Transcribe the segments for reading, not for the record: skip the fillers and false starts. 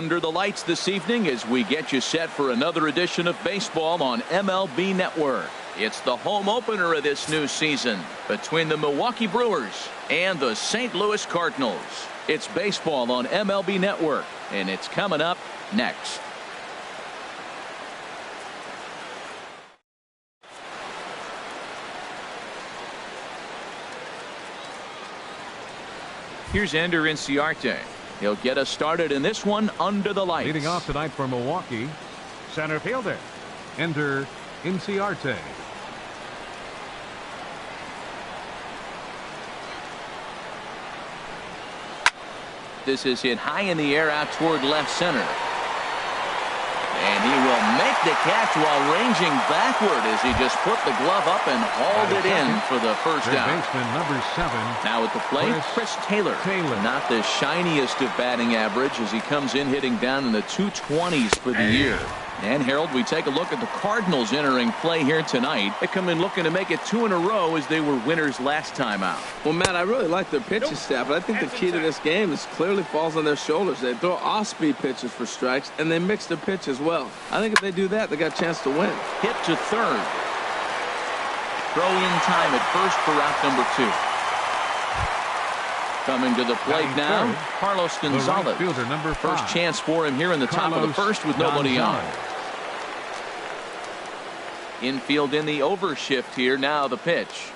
under the lights this evening as we get you set for another edition of baseball on MLB Network. It's the home opener of this new season between the Milwaukee Brewers and the St. Louis Cardinals. It's baseball on MLB Network, and it's coming up next. Here's Ender Inciarte. He'll get us started in this one under the lights. Leading off tonight for Milwaukee, center fielder, Ender Inciarte. This is hit high in the air out toward left center. And he will make the catch while ranging backward as he just put the glove up and hauled it in for the first out. Baseman number 7. Now at the plate, Chris Taylor. Not the shiniest of batting average as he comes in hitting down in the 220s for the year. And Harold, we take a look at the Cardinals entering play here tonight. They come in looking to make it 2 in a row as they were winners last time out. Well, Matt, I really like their pitching staff, but I think the key to this game is clearly falls on their shoulders. They throw off-speed pitches for strikes, and they mix the pitch as well. I think if they do that, they got a chance to win. Hit to third. Throw in time at first for out number 2. Coming to the plate now, Carlos Gonzalez. Fielder number 5. First chance for him here in the top of the first with nobody on. Infield in the overshift here. Now the pitch.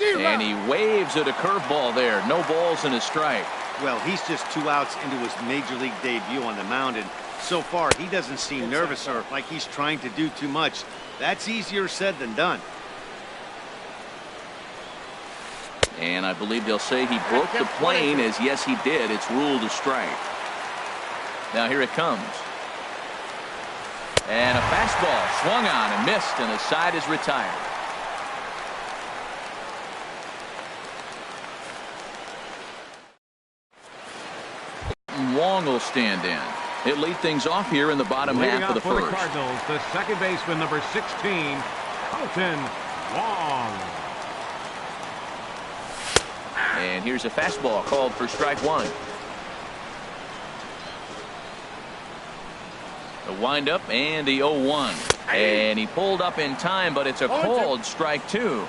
And he waves at a curveball there. No balls and a strike. Well, he's just 2 outs into his major league debut on the mound, and so far he doesn't seem nervous or like he's trying to do too much. That's easier said than done. And I believe they'll say he broke the plane, as yes he did. It's ruled a strike. Now here it comes. And a fastball swung on and missed, and the side is retired. Wong will stand in. He'll lead things off here in the bottom half of the first. The Cardinals, the second baseman number 16, Colton Wong. And here's a fastball called for strike 1. The windup and the 0-1. And he pulled up in time, but it's a called strike 2.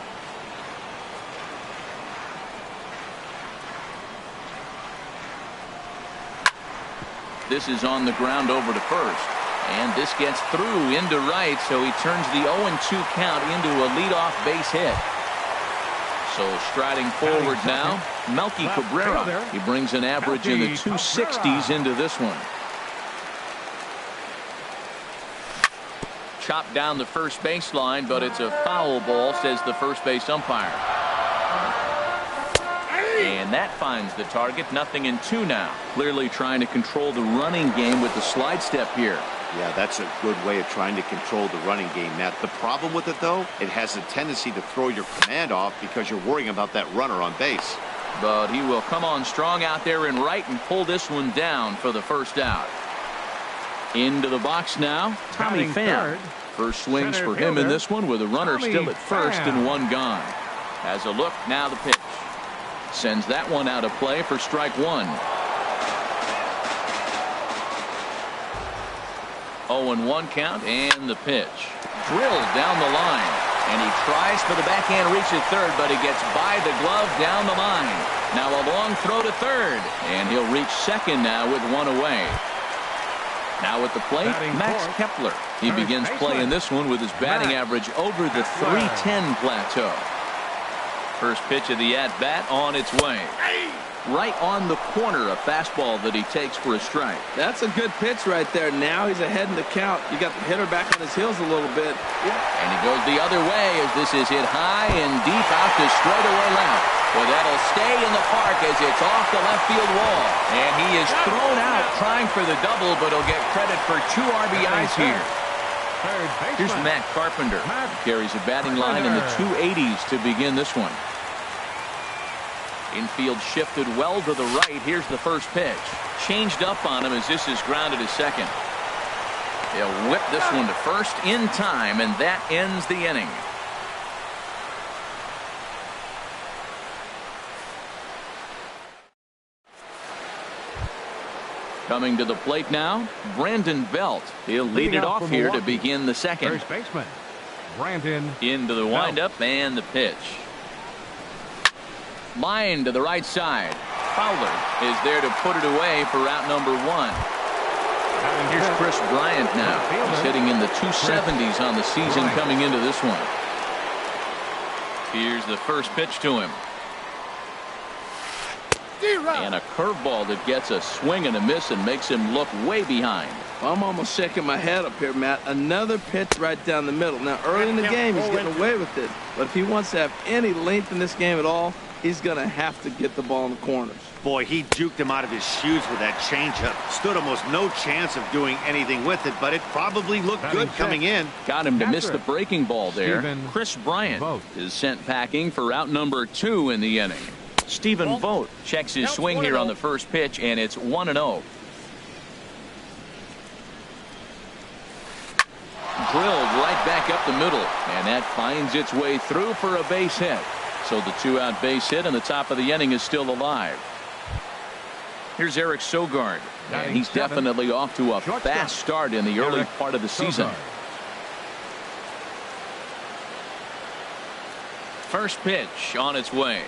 This is on the ground over to first. And this gets through into right, so he turns the 0-2 count into a leadoff base hit. So striding forward now, Melky Cabrera. He brings an average in the 260s into this one. Chopped down the first baseline, but it's a foul ball, says the first base umpire. And that finds the target. 0-2 now. Clearly trying to control the running game with the slide step here. Yeah, that's a good way of trying to control the running game, Matt. The problem with it, though, it has a tendency to throw your command off because you're worrying about that runner on base. But he will come on strong out there in right and pull this one down for the first out. Into the box now, Tommy Pham. First swings for him in this one with a runner still at first and 1 gone. Has a look, now the pitch. Sends that one out of play for strike 1. 0-1 count, and the pitch. Drilled down the line, and he tries for the backhand reach at third, but he gets by the glove down the line. Now a long throw to third, and he'll reach second now with 1 away. Now at the plate, Max Kepler. He begins play in this one with his batting average over the 310 plateau. First pitch of the at-bat on its way. Right on the corner, a fastball that he takes for a strike. That's a good pitch right there. Now he's ahead in the count. You got the hitter back on his heels a little bit. And he goes the other way as this is hit high and deep out to straightaway left. Well, that'll stay in the park as it's off the left field wall. And he is thrown out trying for the double, but he'll get credit for 2 RBIs here. Here's Matt Carpenter. He carries a batting line in the 280s to begin this one. Infield shifted well to the right. Here's the first pitch. Changed up on him as this is grounded to second. He'll whip this one to first in time, and that ends the inning. Coming to the plate now, Brandon Belt. He'll lead it off here to begin the second. First baseman, Brandon. Into the windup and the pitch. Line to the right side. Fowler is there to put it away for out number 1. Here's Chris Bryant now. He's hitting in the 270s on the season coming into this one. Here's the first pitch to him. And a curveball that gets a swing and a miss and makes him look way behind. I'm almost shaking my head up here, Matt. Another pitch right down the middle. Now, early in the game, he's getting away with it. But if he wants to have any length in this game at all, he's going to have to get the ball in the corners. Boy, he juked him out of his shoes with that changeup. Stood almost no chance of doing anything with it, but it probably looked good coming in. Got him to miss the breaking ball there. Chris Bryant is sent packing for out number 2 in the inning. Stephen Vogt checks his swing here on the first pitch, and it's 1-0. Drilled right back up the middle, and that finds its way through for a base hit. So the 2-out base hit and the top of the inning is still alive. Here's Eric Sogard, and he's definitely off to a fast start in the early part of the season. First pitch on its way.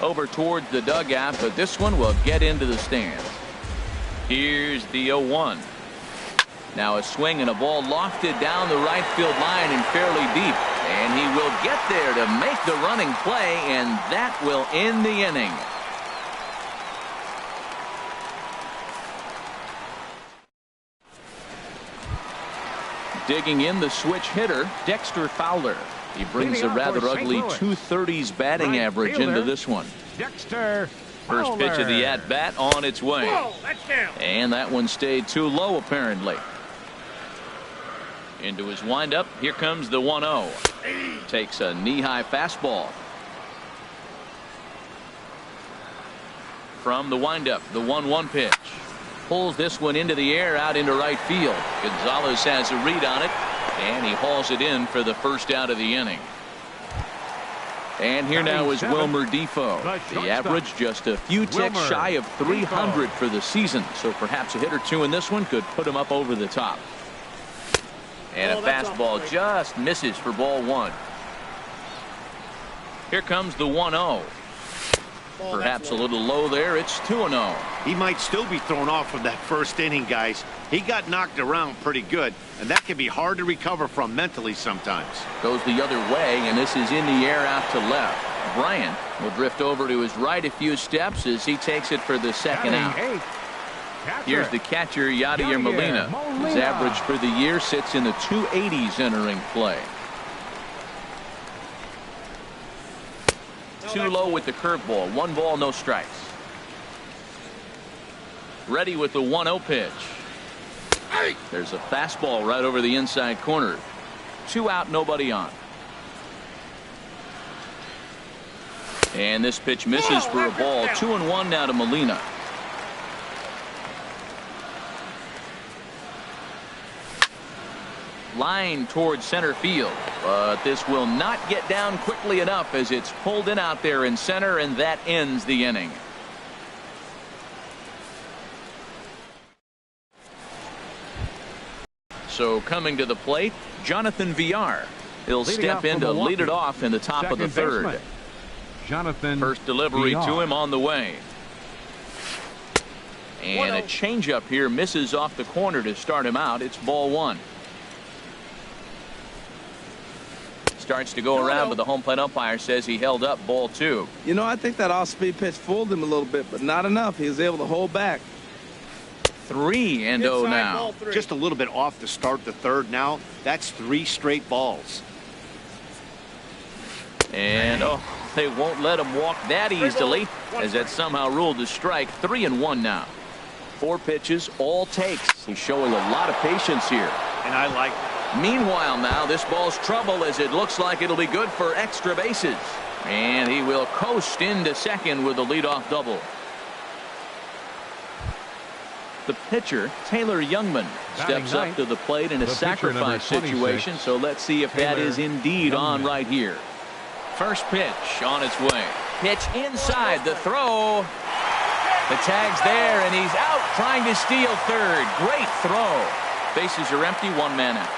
Over towards the dugout, but this one will get into the stands. Here's the 0-1. Now a swing and a ball lofted down the right field line and fairly deep. And he will get there to make the running play, and that will end the inning. Digging in the switch hitter, Dexter Fowler. He brings a rather ugly 230s batting average into this one. Dexter First Fowler. pitch of the at-bat on its way. And that one stayed too low, apparently. Into his windup. Here comes the 1-0. Takes a knee-high fastball. From the windup, the 1-1 pitch. Pulls this one into the air out into right field. Gonzalez has a read on it, and he hauls it in for the first out of the inning. And here now is Wilmer Defoe. The average just a few ticks shy of 300 for the season, so perhaps a hit or two in this one could put him up over the top. And a fastball just misses for ball 1. Here comes the 1-0. Perhaps a little low there. It's 2-0. He might still be thrown off from that first inning, guys. He got knocked around pretty good, and that can be hard to recover from mentally sometimes. Goes the other way, and this is in the air out to left. Bryant will drift over to his right a few steps as he takes it for the second out. Here's the catcher, Yadier Molina. His average for the year sits in the 280s entering play. Too low with the curveball. 1 ball, no strikes. Ready with the 1-0 pitch. There's a fastball right over the inside corner. 2 out, nobody on. And this pitch misses for a ball. 2-1 now to Molina. Line towards center field, but this will not get down quickly enough as it's pulled in out there in center, and that ends the inning. So coming to the plate, Jonathan Villar. He'll step in to lead it off in the top of the third. Jonathan First delivery Villar. to him on the way. And a changeup here misses off the corner to start him out. It's ball 1. Starts to go around, but the home plate umpire says he held up ball 2. You know, I think that off-speed pitch fooled him a little bit, but not enough. He was able to hold back. 3-0 now. Just a little bit off to start the third now. That's 3 straight balls. And they won't let him walk that easily, as that's somehow ruled a strike. 3-1 now. 4 pitches, all takes. He's showing a lot of patience here. And I like it. Meanwhile now, this ball's trouble as it looks like it'll be good for extra bases. And he will coast into second with a leadoff double. The pitcher, Taylor Youngman, steps up to the plate in a sacrifice situation, so let's see if that is indeed on right here. First pitch on its way. Pitch inside, the throw. The tag's there, and he's out trying to steal third. Great throw. Bases are empty, one man out.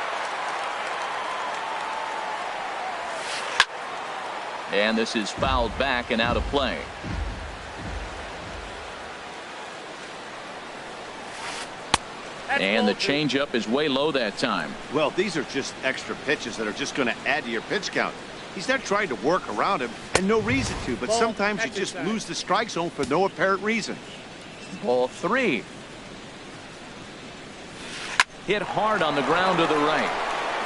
And this is fouled back and out of play. And the changeup is way low that time. Well, these are just extra pitches that are just going to add to your pitch count. He's not trying to work around him, and no reason to, but sometimes you just lose the strike zone for no apparent reason. Ball 3. Hit hard on the ground to the right.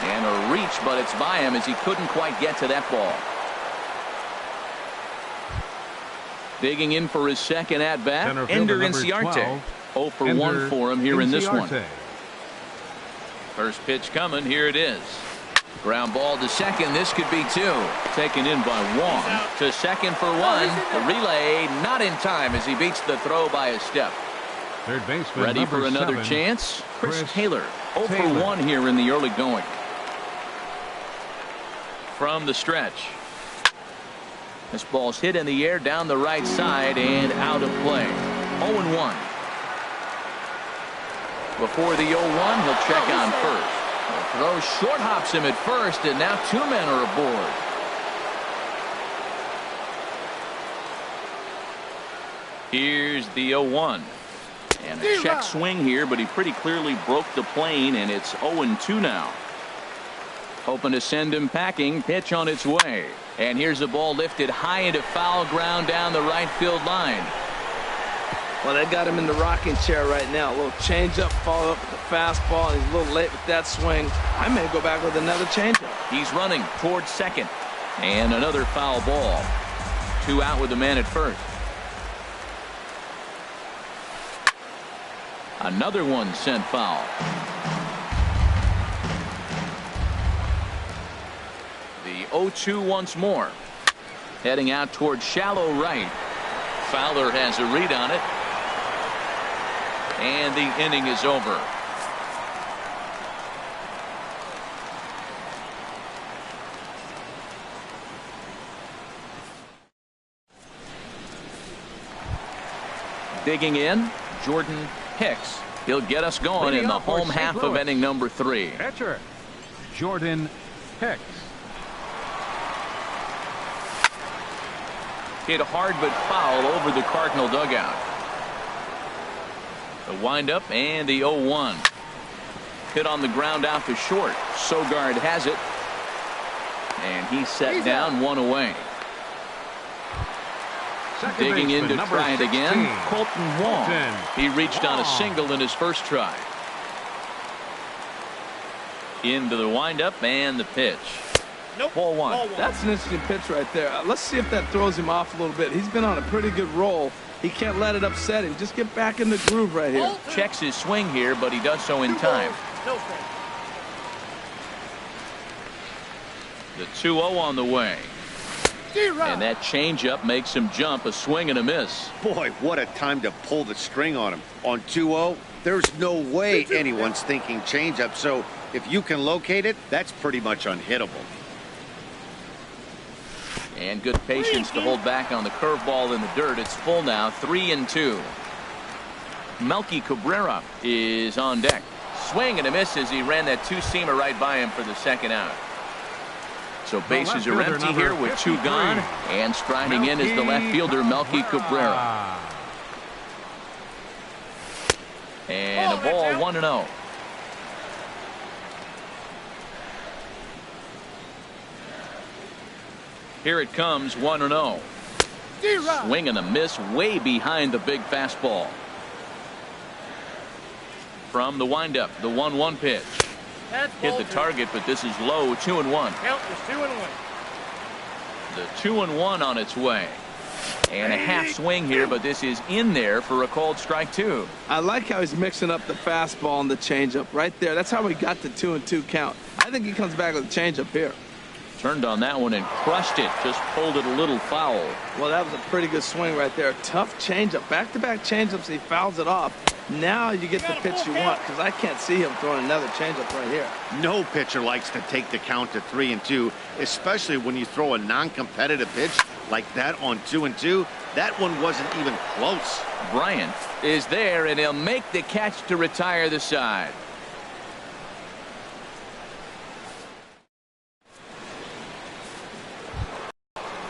And a reach, but it's by him as he couldn't quite get to that ball. Digging in for his second at-bat, Ender Inciarte. 0 for 1 for him here in this one. First pitch coming. Here it is. Ground ball to second. This could be 2. Taken in by Wong. To second for 1. The relay not in time as he beats the throw by a step. Third baseman Ready for another 7, chance. Chris Taylor. 0 for 1 here in the early going. From the stretch. This ball's hit in the air down the right side and out of play. 0-1. Before the 0-1, he'll check on first. The throw short hops him at first, and now 2 men are aboard. Here's the 0-1. And a check swing here, but he pretty clearly broke the plane, and it's 0-2 now. Hoping to send him packing. Pitch on its way. And here's the ball lifted high into foul ground down the right field line. Well, they got him in the rocking chair right now. A little changeup, follow up with the fastball. He's a little late with that swing. I may go back with another changeup. He's running towards second. And another foul ball. 2 out with the man at first. Another one sent foul. The 0-2 once more. Heading out towards shallow right. Fowler has a read on it. And the inning is over. Digging in, Jordan Hicks. He'll get us going in the home half of inning number 3. Catcher, Jordan Hicks. Hit hard but foul over the Cardinal dugout. The windup and the 0-1. Hit on the ground out to short. Sogard has it. And he's set down, 1 away. Second Digging in to baseman, try it 16, again. Colton Wong. He reached on a single in his first try. Into the windup and the pitch. Ball 1. That's an interesting pitch right there. Let's see if that throws him off a little bit. He's been on a pretty good roll. He can't let it upset him. Just get back in the groove right here. Checks his swing here, but he does so in time. The 2-0 on the way. And that changeup makes him jump. A swing and a miss. Boy, what a time to pull the string on him. On 2-0, there's no way anyone's thinking changeup. So if you can locate it, that's pretty much unhittable. And good patience to hold back on the curveball in the dirt. It's full now, 3-2. Melky Cabrera is on deck. Swing and a miss as he ran that 2-seamer right by him for the second out. So bases are empty here with 2 gone. And striding in is the left fielder, Melky Cabrera. And a ball, 1-0. Here it comes, 1-0. Swing and a miss way behind the big fastball. From the windup, the 1-1 pitch. Hit the target, but this is low, 2-1. Count is 2-1. The 2-1 on its way. And a half swing here, but this is in there for a called strike 2. I like how he's mixing up the fastball and the changeup right there. That's how we got the 2-2 count. I think he comes back with a changeup here. Turned on that one and crushed it. Just pulled it a little foul. Well, that was a pretty good swing right there. Tough changeup. Back-to-back changeups. He fouls it off. Now you get the pitch you want, because I can't see him throwing another changeup right here. No pitcher likes to take the count to 3-2, especially when you throw a non-competitive pitch Like that on 2-2, that one wasn't even close. Bryant is there, and he'll make the catch to retire the side.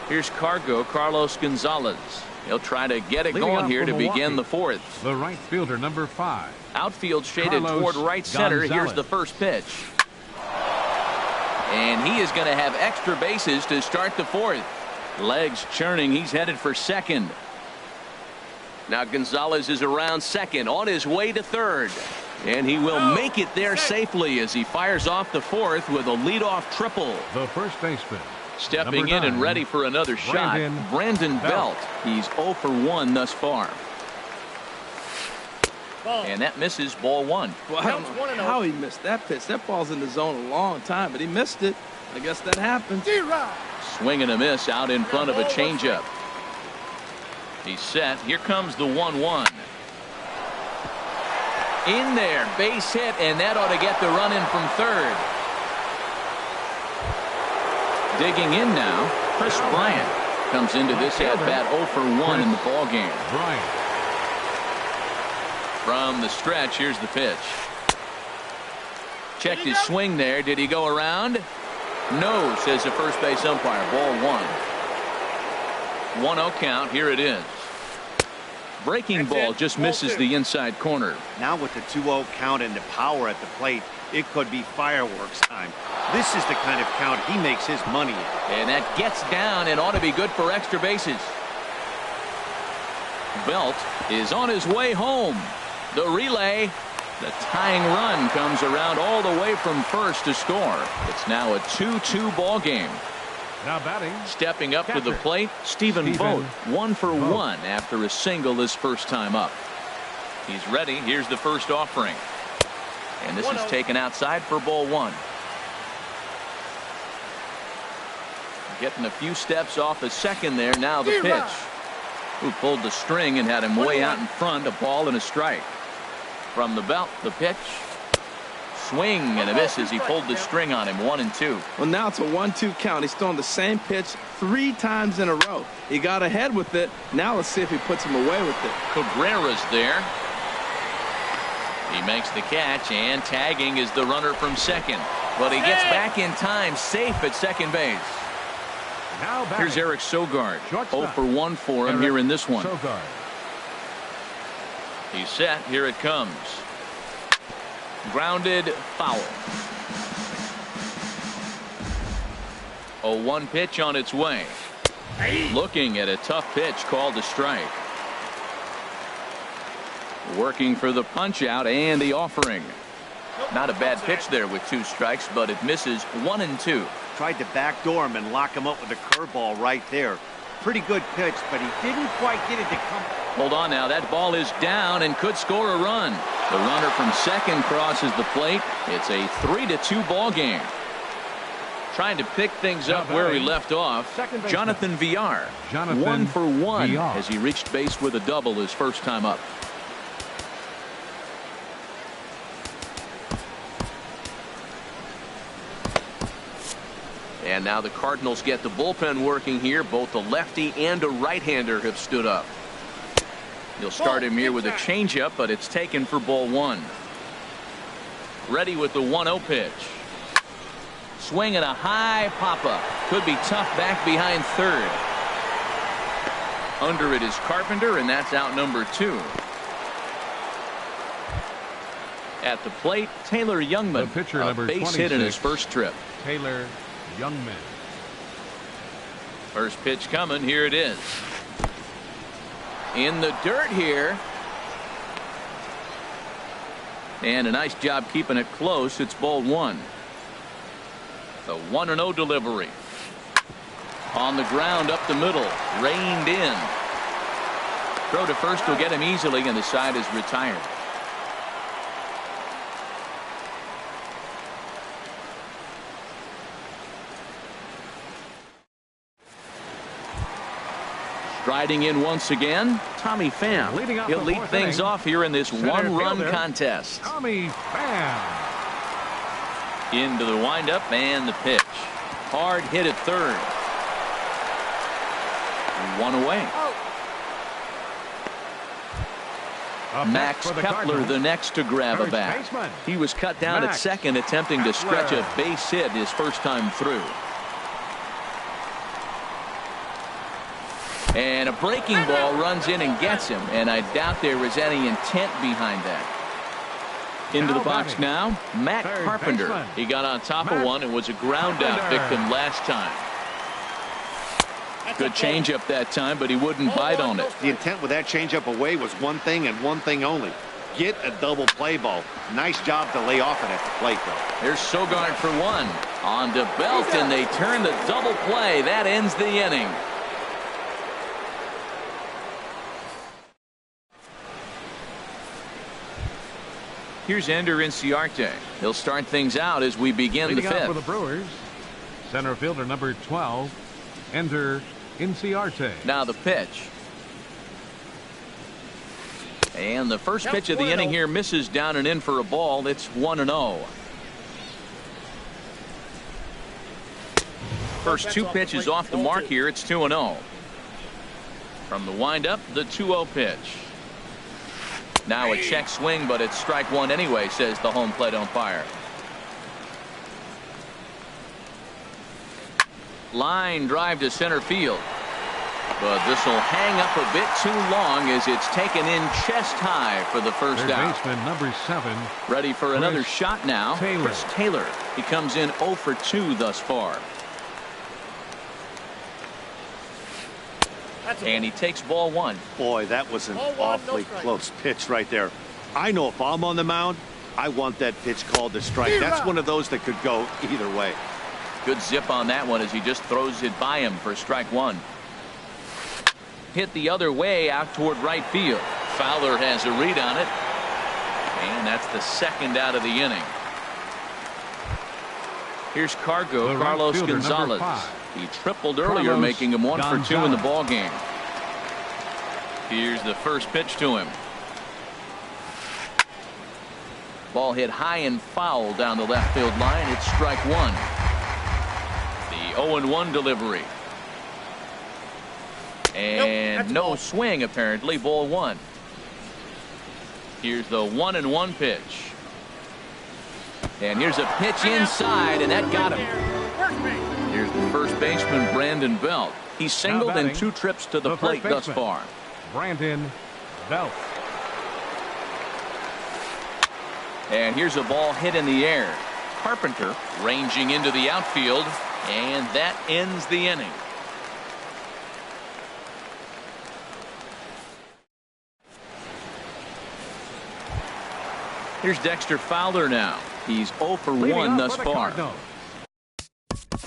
Here's Carlos Gonzalez. He'll try to get it going here to begin the fourth. The right fielder, number 5. Outfield shaded toward right center. Here's the first pitch. And he is going to have extra bases to start the fourth. Legs churning. He's headed for second. Now Gonzalez is around second, on his way to third. And he will make it there safely as he fires off the fourth with a leadoff triple. The first baseman. Stepping in and ready for another shot, Brandon Belt. He's 0 for 1 thus far. And that misses, ball 1. Well, I don't know how he missed that pitch. That ball's in the zone a long time, but he missed it. I guess that happens. Swing and a miss out in front of a changeup. He's set. Here comes the 1-1. In there, base hit, and that ought to get the run in from third. Digging in now, Chris Bryant comes into this at-bat 0 for 1 in the ballgame. Bryant. From the stretch, here's the pitch. Checked his swing there. Did he go around? No, says the first base umpire. Ball 1. 1-0 count. Here it is. Breaking ball just misses the inside corner. Now with the 2-0 count and the power at the plate, it could be fireworks time. This is the kind of count he makes his money in. And that gets down and ought to be good for extra bases. Belt is on his way home. The relay, the tying run comes around all the way from first to score. It's now a 2-2 ball game. Now batting. Stepping up to the plate, Stephen Vogt, 1 for 1 after a single his first time up. He's ready. Here's the first offering. And this is taken outside for ball 1. Getting a few steps off his second there. Now the pitch. Who pulled the string and had him way out in front. A ball and a strike. From the belt, the pitch. Swing and a miss as he pulled the string on him. 1-2. Well, now it's a 1-2 count. He's throwing the same pitch 3 times in a row. He got ahead with it. Now let's see if he puts him away with it. Cabrera's there. He makes the catch, and tagging is the runner from second. But he gets back in time, safe at second base. Now here's Eric Sogard. 0 for 1 for him here in this one. Sogard. He's set. Here it comes. Grounded foul. 0-1 pitch on its way. Looking at a tough pitch called a strike. Working for the punch out and the offering. Not a bad pitch there with 2 strikes, but it misses. 1-2. Tried to backdoor him and lock him up with a curveball right there. Pretty good pitch, but he didn't quite get it to come. Hold on now. That ball is down and could score a run. The runner from second crosses the plate. It's a 3-2 ball game. Trying to pick things up where he left off. Jonathan Villar. 1 for 1 as he reached base with a double his first time up. And now the Cardinals get the bullpen working here. Both a lefty and a right-hander have stood up. He'll start him here with a changeup, but it's taken for ball 1. Ready with the 1-0 pitch. Swing and a high pop-up. Could be tough back behind third. Under it is Carpenter, and that's out number 2. At the plate, Taylor Youngman, the pitcher, a base hit in his first trip. Taylor Youngman. First pitch coming. Here it is. In the dirt here. And a nice job keeping it close. It's ball 1. The 1-0 delivery. On the ground up the middle. Reined in. Throw to first will get him easily, and the side is retired. Striding in once again, Tommy Pham. He'll lead things off here in this one-run contest. Tommy Pham. Into the windup and the pitch. Hard hit at third. One away. Max for the Kepler, Cardinals. the next to grab a First bat. baseman. He was cut down at Max second, attempting to stretch a Kepler. base hit his first time through. And a breaking ball runs in and gets him, and I doubt there was any intent behind that. Into the box now, Matt Third Carpenter. baseman. He got on top of Matt one and was a ground out Carpenter. victim last time. Good changeup that time, but he wouldn't bite on it. The intent with that changeup away was one thing and one thing only. Get a double play ball. Nice job to lay off it at the plate, though. There's Sogard for one. On to Belt, and they turn the double play. That ends the inning. Here's Ender Inciarte. He'll start things out as we begin the Leading off for the fifth. Brewers, center fielder number 12, Ender Inciarte. Now the pitch. And the first pitch of the inning here misses down and in for a ball. It's 1-0. First two pitches off the mark here. It's 2-0. From the windup, the 2-0 pitch. Now a check swing, but it's strike one anyway, says the home plate umpire. Line drive to center field. But this will hang up a bit too long as it's taken in chest high for the first Third out. baseman number 7, Ready for another Chris shot now. Taylor. Chris Taylor. He comes in 0 for 2 thus far. And he takes ball one. Boy, that was an awfully close pitch right there. I know if I'm on the mound, I want that pitch called a strike. That's one of those that could go either way. Good zip on that one as he just throws it by him for strike one. Hit the other way out toward right field. Fowler has a read on it. And that's the second out of the inning. Here's Cargo, The right Carlos fielder, number Gonzalez. 5. He tripled earlier, Carlos making him 1 for 2 in the Gonzalez. ball game. Here's the first pitch to him. Ball hit high and foul down the left field line. It's strike one. The 0-1 delivery. And no swing, apparently. Ball one. Here's the 1-1 pitch. And here's a pitch inside, and that got him. Here's the first baseman, Brandon Belt. He's singled in 2 trips to the plate thus far. Brandon Belt. And here's a ball hit in the air. Carpenter ranging into the outfield, and that ends the inning. Here's Dexter Fowler now. He's 0 for Leading 1 off thus for the far. Cardinals,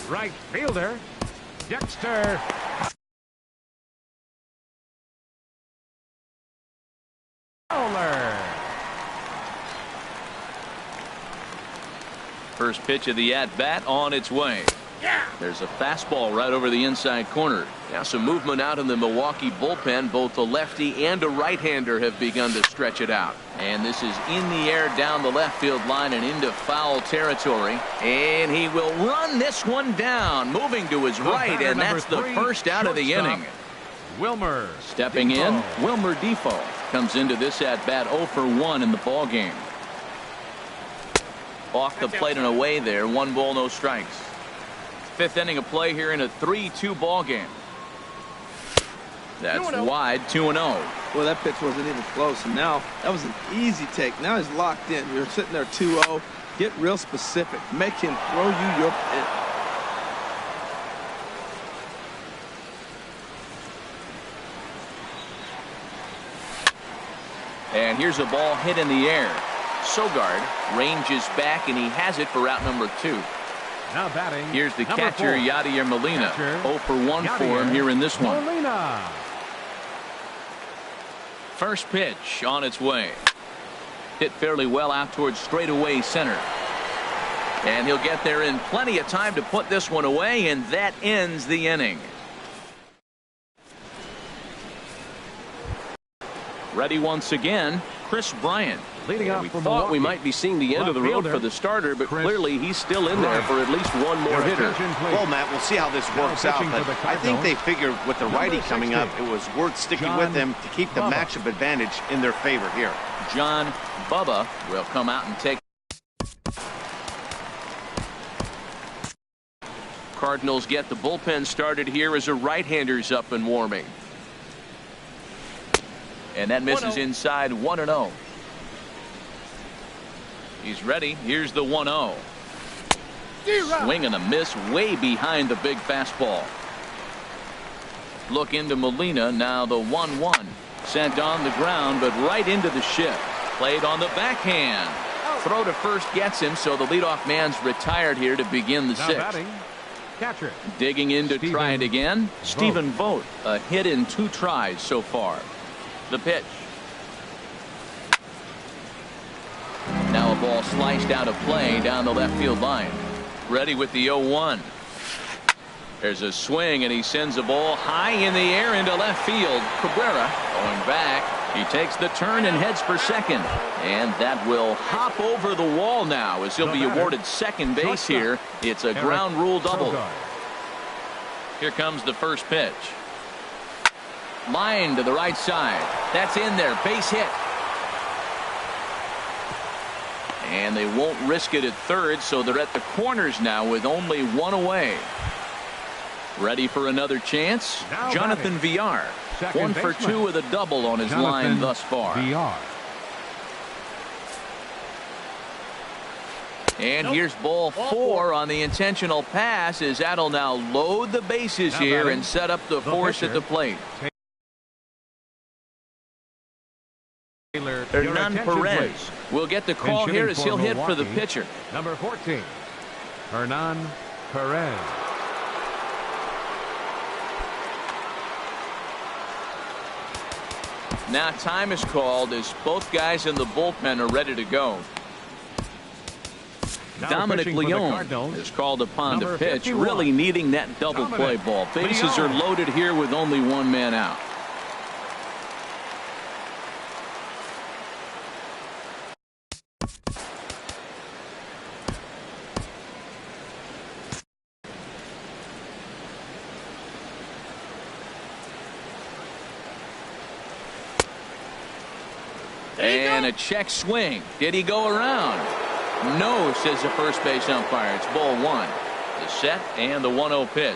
right fielder Dexter Fowler. First pitch of the at-bat on its way. There's a fastball right over the inside corner. Now some movement out in the Milwaukee bullpen. Both a lefty and a right-hander have begun to stretch it out. And this is in the air down the left field line and into foul territory. And he will run this one down, moving to his right, and that's the first out of the inning. Wilmer Stepping in, Wilmer Defoe comes into this at-bat 0 for 1 in the ball game. Off the plate and away there, 1 ball, no strikes. 5th inning of play here in a 3-2 ball game. That's wide, 2-0. Well, that pitch wasn't even close, and now that was an easy take. Now he's locked in. You're sitting there 2-0. Get real specific. Make him throw you your pitch. And here's a ball hit in the air. Sogard ranges back, and he has it for out number 2. now batting. Here's the number catcher, 4. Yadier Molina. Catcher, 0 for 1 for him here in this one. Molina. First pitch on its way. Hit fairly well out towards straightaway center. And he'll get there in plenty of time to put this one away, and that ends the inning. Ready once again, Chris Bryant. Leading Yeah, off we for thought we Milwaukee, might be seeing the end of the road for the starter, but clearly he's still in there for at least one more hitter. Well, Matt, we'll see how this works out, but I think they figured with the righty coming up, it was worth sticking with him to keep the matchup advantage in their favor here. John Bubba will come out and take. Cardinals get the bullpen started here as a right-hander's up and warming. And that misses inside 1-0. He's ready. Here's the 1-0. Swing and a miss way behind the big fastball. Look into Molina. Now the 1-1. Sent on the ground, but right into the shift. Played on the backhand. Throw to first gets him, so the leadoff man's retired here to begin the sixth. Batting, catcher. Digging in to try it again. Stephen Vogt, a hit in 2 tries so far. The pitch. Now a ball sliced out of play down the left field line. Ready with the 0-1. There's a swing, and he sends a ball high in the air into left field. Cabrera going back. He takes the turn and heads for second. And that will hop over the wall now as he'll be awarded second base here. It's a ground rule double. Here comes the first pitch. Line to the right side. That's in there. Base hit. And they won't risk it at third, so they're at the corners now with only 1 away. Ready for another chance? Now Jonathan Villar. 1 for 2 with a double on his line thus far. Villar. And here's ball 4 on the intentional pass as that'll now load the bases here and set up the force at the plate. Hernan Perez will get the call here as he'll hit for the pitcher. Number 14, Hernan Perez. Now time is called as both guys in the bullpen are ready to go. Dominic Leone is called upon to pitch, really needing that double play ball. Bases are loaded here with only 1 man out. And a check swing. Did he go around? No, says the first base umpire. It's ball 1. The set and the 1-0 pitch.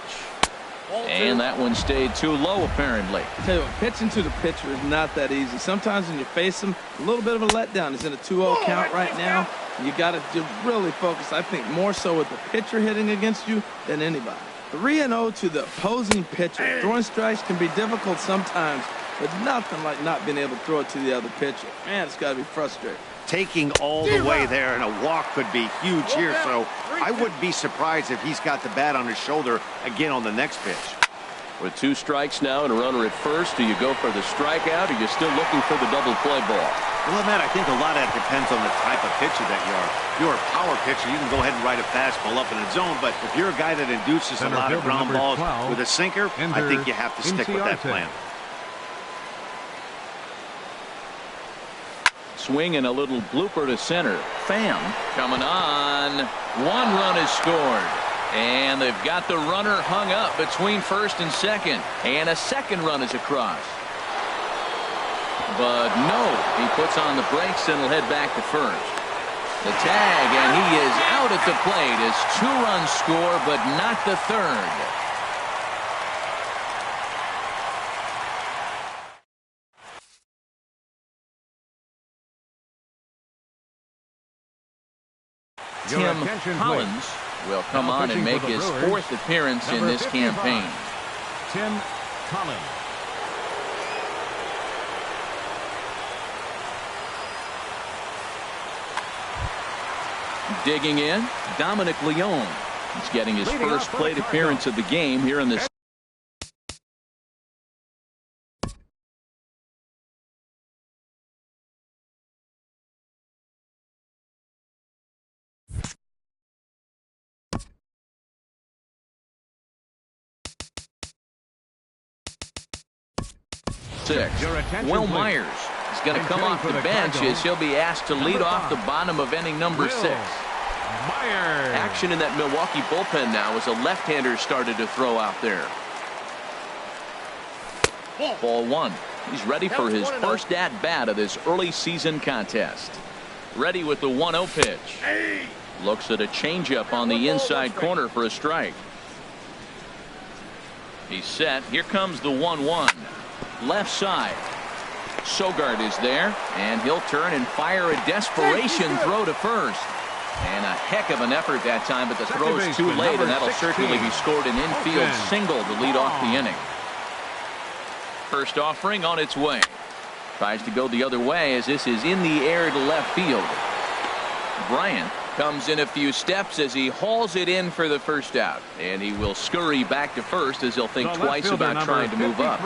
And that one stayed too low, apparently. I tell you what, pitching to the pitcher is not that easy. Sometimes when you face him, a little bit of a letdown. He's in a 2-0 count right now. You got to really focus, I think, more so with the pitcher hitting against you than anybody. 3-0 to the opposing pitcher. Throwing strikes can be difficult sometimes, but nothing like not being able to throw it to the other pitcher. Man, it's got to be frustrating. Taking all the way there, and a walk could be huge here, so I wouldn't be surprised if he's got the bat on his shoulder again on the next pitch. With 2 strikes now and a runner at first, do you go for the strikeout, or are you still looking for the double play ball? Well, Matt, I think a lot of that depends on the type of pitcher that you are. If you're a power pitcher, you can go ahead and ride a fastball up in the zone, but if you're a guy that induces a lot of ground balls with a sinker, I think you have to stick with that plan. Swing and a little blooper to center. Pham coming on. 1 run is scored. And they've got the runner hung up between first and second. And a second run is across. But no, he puts on the brakes and will head back to first. The tag, and he is out at the plate as 2 runs score, but not the third. Tim Collins will come on and make his 4th appearance in this campaign. Tim Collins. Digging in, Dominic Leone. He's getting his first plate appearance of the game here in the sixth. Will Myers He's going to come off the bench as he'll be asked to lead off the bottom of inning number 6. Action in that Milwaukee bullpen now as a left-hander started to throw out there. Ball 1. He's ready for his first at-bat of this early season contest. Ready with the 1-0 pitch. Looks at a changeup on the inside corner for a strike. He's set. Here comes the 1-1. Left side. Sogard is there, and he'll turn and fire a desperation throw to first. And a heck of an effort that time, but the throw's too late, and that'll certainly be scored an infield single to lead off the inning. First offering on its way. Tries to go the other way as this is in the air to left field. Bryant comes in a few steps as he hauls it in for the first out, and he will scurry back to first as he'll think twice about trying to move up.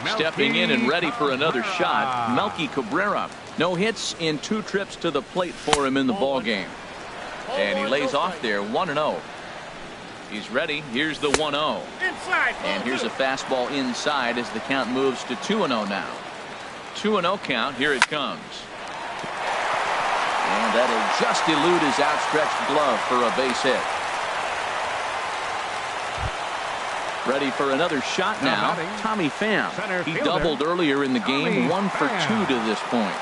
Stepping in and ready for another shot, Melky Cabrera. No hits in 2 trips to the plate for him in the ball game. And he lays off there 1-0. He's ready. Here's the 1-0. And here's a fastball inside as the count moves to 2-0 now. 2-0 count. Here it comes. And that'll just elude his outstretched glove for a base hit. Ready for another shot now. Tommy Pham. He doubled earlier in the game. 1 for 2 to this point.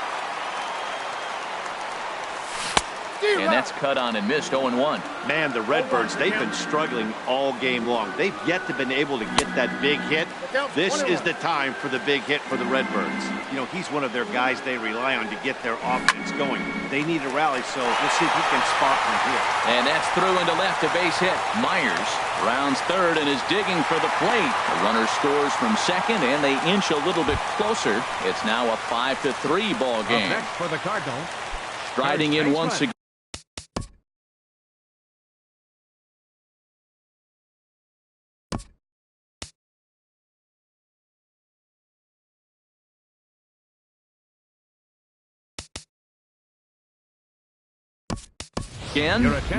And that's cut on and missed. 0-1. Man, the Redbirds, they've been struggling all game long. They've yet to been able to get that big hit. This is the time for the big hit for the Redbirds. You know, he's one of their guys they rely on to get their offense going. They need a rally, so we'll see if he can spot from here. And that's through into left, a base hit. Myers rounds third and is digging for the plate. The runner scores from second, and they inch a little bit closer. It's now a 5-3 ball game. Next for the Cardinals. Striding in once again.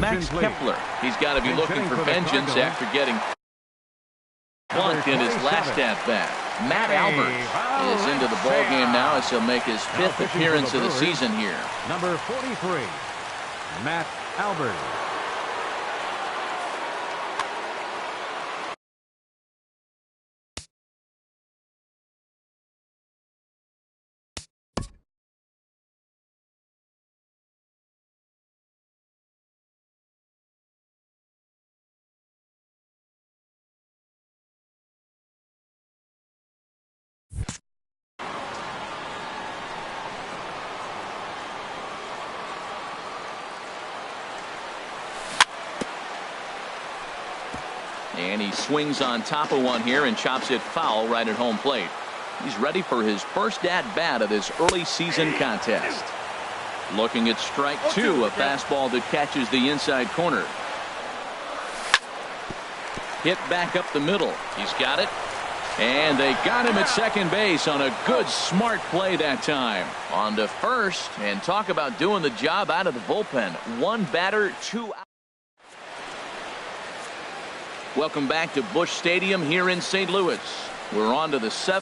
Max Kepler. He's got to be looking for vengeance after getting bunt in his last at-bat. Matt Albert is into the ball game now as he'll make his 5th appearance of the season here. Number 43, Matt Albert. And he swings on top of one here and chops it foul right at home plate. He's ready for his first at-bat of this early season contest. Looking at strike 2, a fastball that catches the inside corner. Hit back up the middle. He's got it. And they got him at second base on a good, smart play that time. On to first, and talk about doing the job out of the bullpen. 1 batter, 2 out. Welcome back to Busch Stadium here in St. Louis. We're on to the 7th.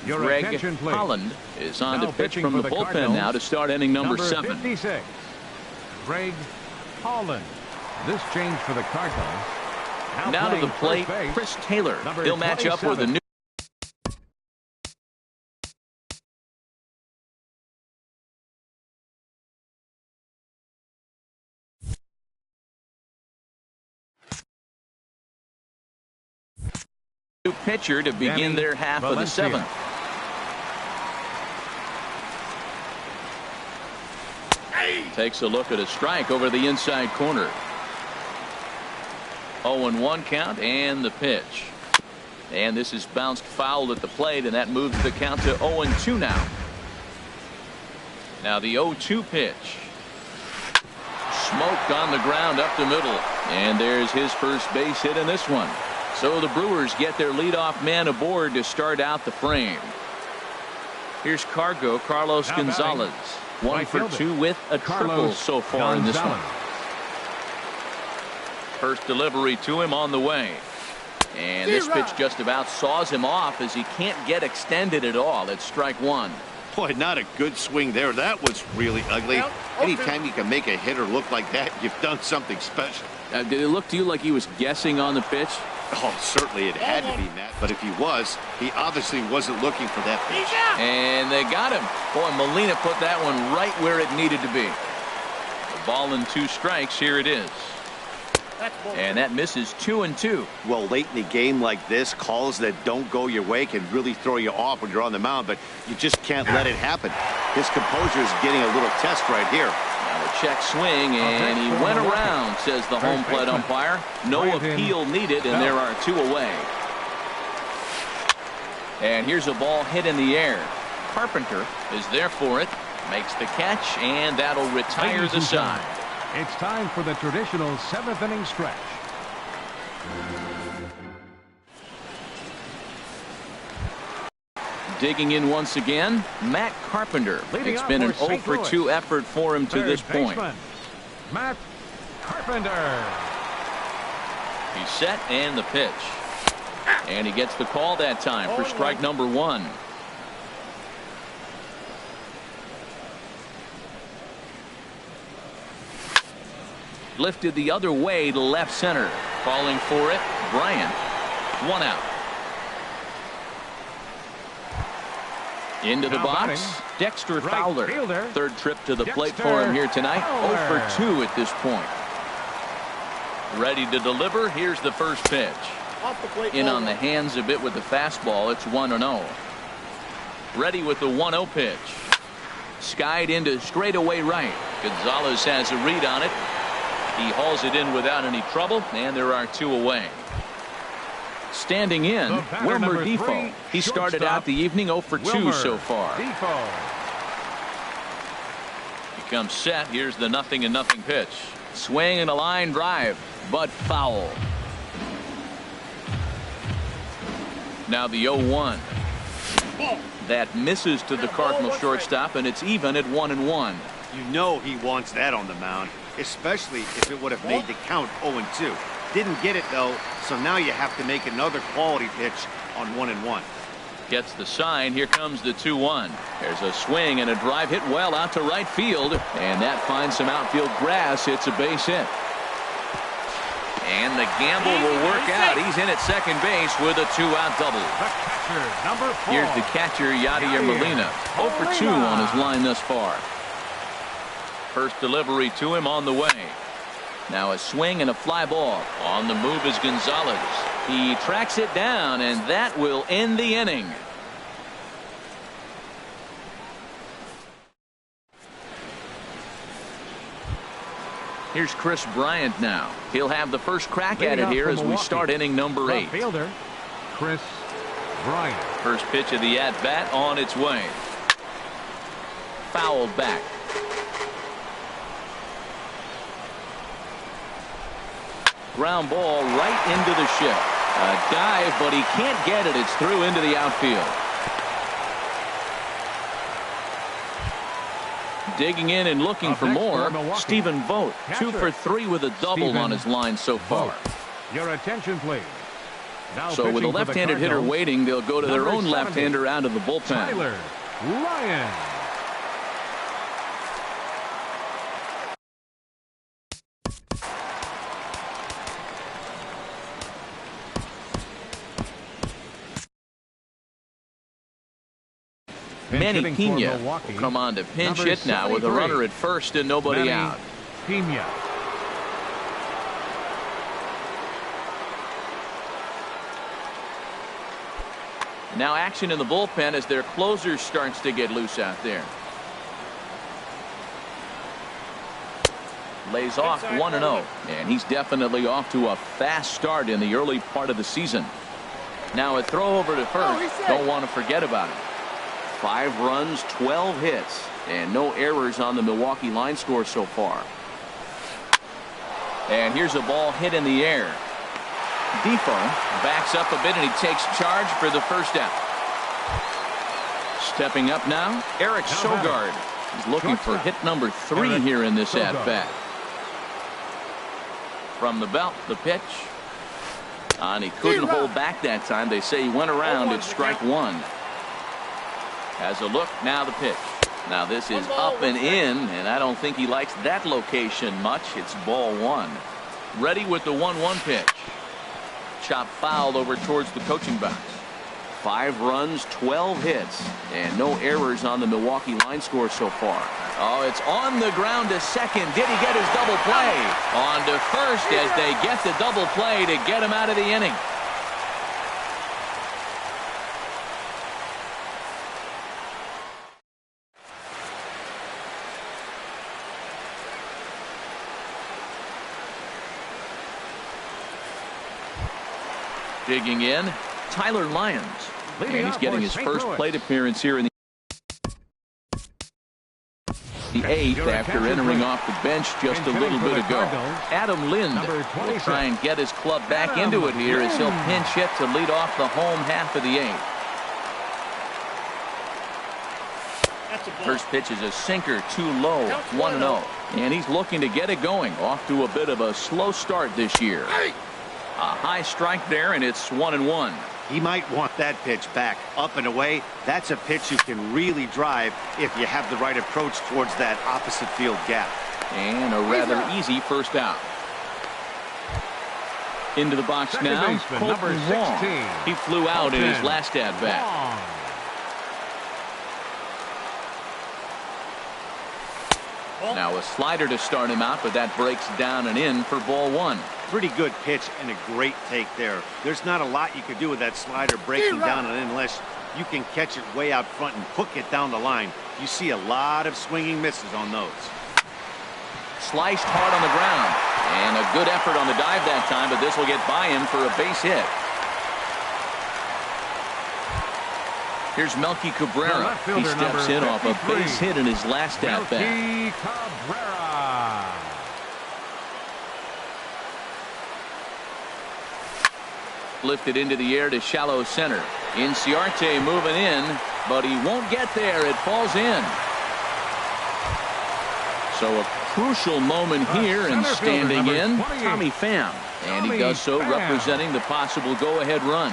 Greg Holland is on the pitch from the bullpen now to start inning number 7. 56. Greg Holland. This change for the Cardinals. Now to the plate, Chris Taylor. He'll match up with a new. Pitcher to begin their half of the 7th. Takes a look at a strike over the inside corner. 0-1 count and the pitch. And this is bounced foul at the plate, and that moves the count to 0-2 now. Now the 0-2 pitch. Smoked on the ground up the middle. And there's his first base hit in this one. So the Brewers get their leadoff man aboard to start out the frame. Here's Carlos Gonzalez. 1 for 2 with a triple so far in this one. First delivery to him on the way. And this pitch just about saws him off as he can't get extended at all. It's strike one. Boy, not a good swing there. That was really ugly. Anytime you can make a hitter look like that, you've done something special. Did it look to you like he was guessing on the pitch? Oh, certainly it had to be, Matt. But if he was, he obviously wasn't looking for that pitch. And they got him. Boy, Molina put that one right where it needed to be. A ball and 2 strikes. Here it is. And that misses 2-2. Well, late in the game like this, calls that don't go your way can really throw you off when you're on the mound, but you just can't let it happen. His composure is getting a little test right here. Now a check swing, and he went around, says the home plate umpire. No appeal needed, and there are 2 away. And here's a ball hit in the air. Carpenter is there for it, makes the catch, and that'll retire the side. It's time for the traditional 7th inning stretch. Digging in once again, Matt Carpenter. It's been an 0 for 2 effort for him to this point. Matt Carpenter. He's set and the pitch. And he gets the call that time for strike number 1. Lifted the other way to left center. Calling for it, Bryant. 1 out. Into the box, Dexter Fowler. Third trip to the plate for him here tonight. 0 for 2 at this point. Ready to deliver. Here's the first pitch. In on the hands a bit with the fastball. It's 1-0. Ready with the 1-0 pitch. Skied into straightaway right. Gonzalez has a read on it. He hauls it in without any trouble, and there are 2 away. Standing in, Wilmer Defoe. He started out the evening 0 for 2 so far. He comes set. Here's the 0-0 pitch. Swing and a line drive, but foul. Now the 0-1. That misses to the Cardinal shortstop, and it's even at 1-1. You know he wants that on the mound, especially if it would have made the count 0-2. Didn't get it, though, so now you have to make another quality pitch on 1-1. Gets the sign. Here comes the 2-1. There's a swing and a drive hit well out to right field, and that finds some outfield grass. It's a base hit. And the gamble will work out. He's in at second base with a 2-out double. The catcher, number 4. Here's the catcher, Yadier Molina. 0 for 2 on his line thus far. First delivery to him on the way. Now a swing and a fly ball. On the move is Gonzalez. He tracks it down, and that will end the inning. Here's Chris Bryant now. He'll have the first crack at it here as we start inning number 8. Fielder, Chris Bryant. First pitch of the at-bat on its way. Fouled back. Ground ball right into the shift. A dive, but he can't get it. It's through into the outfield. Digging in and looking for more, Stephen Vogt. 2 for 3 with a double on his line so far. Your attention, please. So with a left-handed hitter waiting, they'll go to their own left-hander out of the bullpen. Tyler Ryan. Manny Pena will come on to pinch hit now with a runner at first and nobody out. Pena. Now action in the bullpen as their closer starts to get loose out there. Lays off 1-0, and he's definitely off to a fast start in the early part of the season. Now a throw over to first. Don't want to forget about it. 5 runs, 12 hits, and no errors on the Milwaukee line score so far. And here's a ball hit in the air. Defoe backs up a bit, and he takes charge for the first out. Stepping up now, Eric Sogard. He's looking for hit number 3 here in this at-bat. From the belt, the pitch. And he couldn't hold back that time. They say he went around at strike 1. Has a look, now the pitch. Now this is up and in, and I don't think he likes that location much. It's ball 1. Ready with the 1-1 pitch. Chop foul over towards the coaching box. 5 runs, 12 hits, and no errors on the Milwaukee line score so far. Oh, it's on the ground to second. Did he get his double play? On to first as they get the double play to get him out of the inning. Digging in, Tyler Lyons. And he's getting his first plate appearance here in the 8th after entering off the bench just a little bit ago. Adam Lind will try and get his club back into it here as he'll pinch hit to lead off the home half of the 8th. First pitch is a sinker, too low, 1-0. And he's looking to get it going. Off to a bit of a slow start this year. A high strike there, and it's 1-1. He might want that pitch back, up and away. That's a pitch you can really drive if you have the right approach towards that opposite field gap. And a rather easy first out. Into the box now, Colton Wong. He flew out in his last at-bat. Now a slider to start him out, but that breaks down and in for ball 1. Pretty good pitch and a great take there. There's not a lot you can do with that slider breaking down and in unless you can catch it way out front and hook it down the line. You see a lot of swinging misses on those. Sliced hard on the ground, and a good effort on the dive that time, but this will get by him for a base hit. Here's Melky Cabrera. He steps in off a base hit in his last at-bat. Lifted into the air to shallow center. Inciarte moving in, but he won't get there. It falls in. So a crucial moment here, and standing in, Tommy Pham. And he does so representing the possible go-ahead run.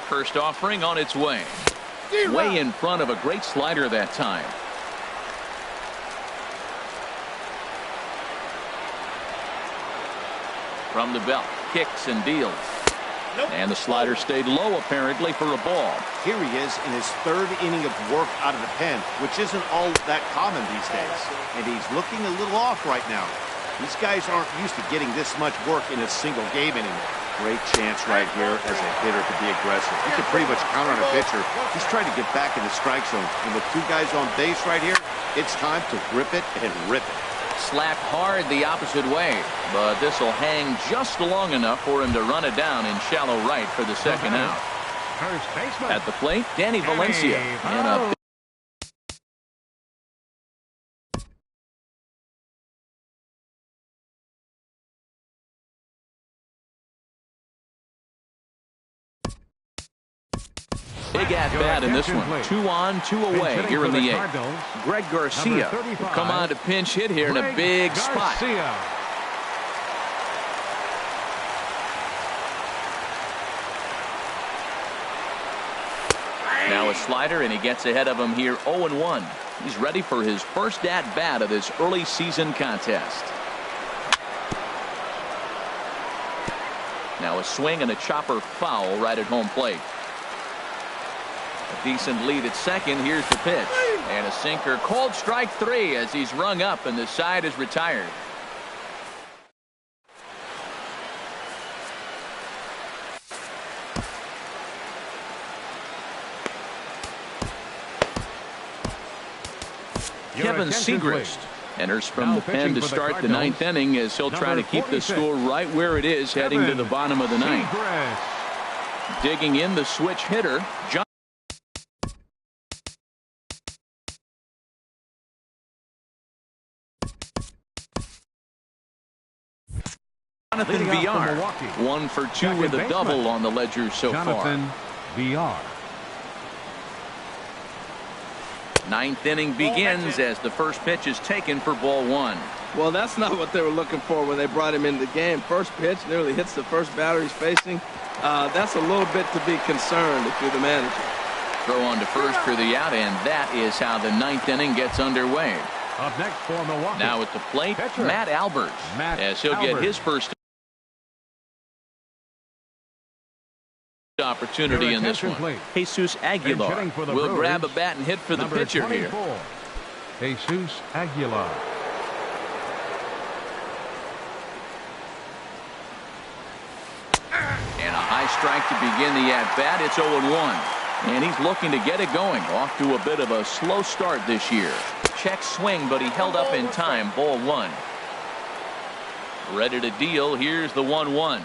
First offering on its way. Way in front of a great slider that time. From the belt, kicks and deals. And the slider stayed low apparently for a ball. Here he is in his 3rd inning of work out of the pen, which isn't all that common these days. And he's looking a little off right now. These guys aren't used to getting this much work in a single game anymore. Great chance right here as a hitter to be aggressive. You can pretty much count on a pitcher. He's trying to get back in the strike zone. And with 2 guys on base right here, it's time to grip it and rip it. Slapped hard the opposite way, but this will hang just long enough for him to run it down in shallow right for the second out. At the plate, Danny Valencia. And a big at-bat in this one. 2 on, 2 away here in the 8th. Greg Garcia will come on to pinch hit here in a big spot. Now a slider, and he gets ahead of him here 0-1. He's ready for his first at-bat of this early season contest. Now a swing and a chopper foul right at home plate. A decent lead at second. Here's the pitch. And a sinker. Called strike 3 as he's rung up and the side is retired. Kevin Segrist enters from the pen to start the 9th inning as he'll try to keep the score right where it is heading to the bottom of the 9th. Digging in, the switch hitter, John. Jonathan VR, 1 for 2 with a double on the ledger so far. VR. Ninth inning begins as the first pitch is taken for ball 1. Well, that's not what they were looking for when they brought him into the game. First pitch nearly hits the first batter he's facing. That's a little bit to be concerned if you're the manager. Throw on to first for the out, and that is how the ninth inning gets underway. Up next for Milwaukee. Now at the plate, pitcher, Matt Albert, as he'll get his first opportunity in this one. Please. Jesus Aguilar will grab a bat and hit for the pitcher 24. Here. Jesus Aguilar. And a high strike to begin the at-bat. It's 0-1. And he's looking to get it going. Off to a bit of a slow start this year. Check swing, but he held up in time. Ball 1. Ready to deal. Here's the 1-1.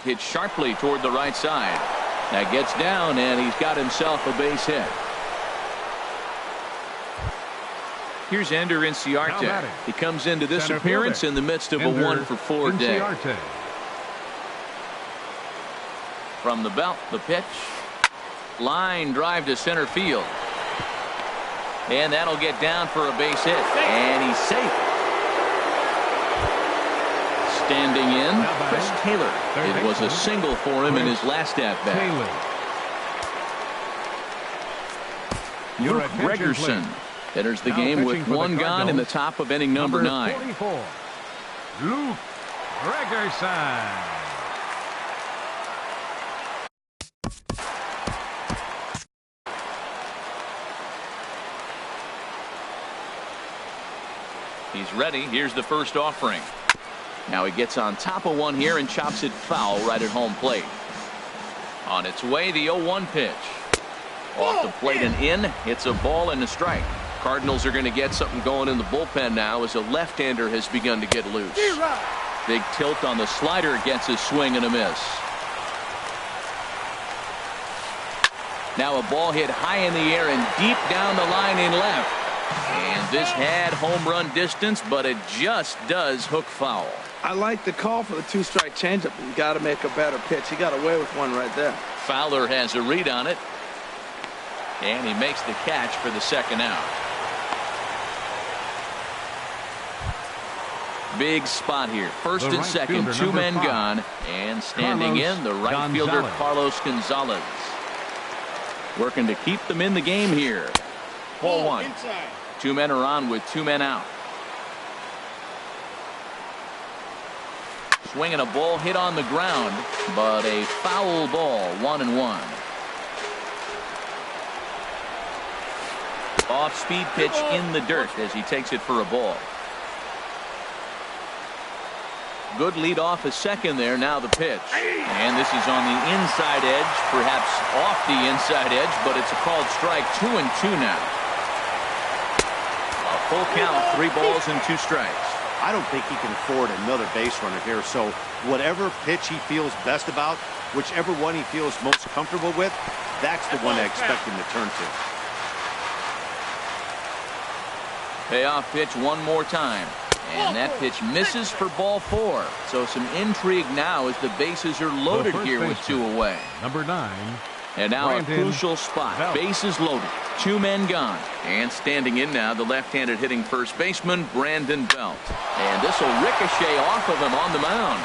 Hit sharply toward the right side. That gets down, and he's got himself a base hit. Here's Ender Inciarte. He comes into this center appearance fielder. in the midst of Ender a 1-for-4 day. Inciarte. From the belt, the pitch. Line drive to center field. And that'll get down for a base hit. And he's safe. Standing in, Chris Taylor. It was a single for him in his last at-bat. Luke Gregerson enters the game with 1 gone in the top of inning number 9. 44. Luke Gregerson. He's ready. Here's the first offering. Now he gets on top of one here and chops it foul right at home plate. On its way, the 0-1 pitch. Off the plate and in. It's a ball and a strike. Cardinals are going to get something going in the bullpen now as a left-hander has begun to get loose. Big tilt on the slider gets a swing and a miss. Now a ball hit high in the air and deep down the line in left. And this had home run distance, but it just does hook foul. I like the call for the 2-strike changeup. You got to make a better pitch. He got away with one right there. Fowler has a read on it. And he makes the catch for the second out. Big spot here. First and second, fielder, 2 men 5. Gone. And standing in, the right fielder, Carlos Gonzalez. Working to keep them in the game here. Ball 1. Inside. 2 men are on with 2 men out. Swinging a ball hit on the ground, but a foul ball, 1-1. Off-speed pitch in the dirt as he takes it for a ball. Good lead off a second there. Now the pitch. And this is on the inside edge, perhaps off the inside edge, but it's a called strike. 2-2 now. A full count, 3 balls and 2 strikes. I don't think he can afford another base runner here. So whatever pitch he feels best about, whichever one he feels most comfortable with, that's the one I expect him to turn to. Payoff pitch one more time. And that pitch misses for ball 4. So some intrigue now as the bases are loaded here with 2 away. Number 9. And now a crucial spot. Bases loaded. 2 men gone. And standing in now, the left-handed hitting first baseman, Brandon Belt. And this will ricochet off of him on the mound.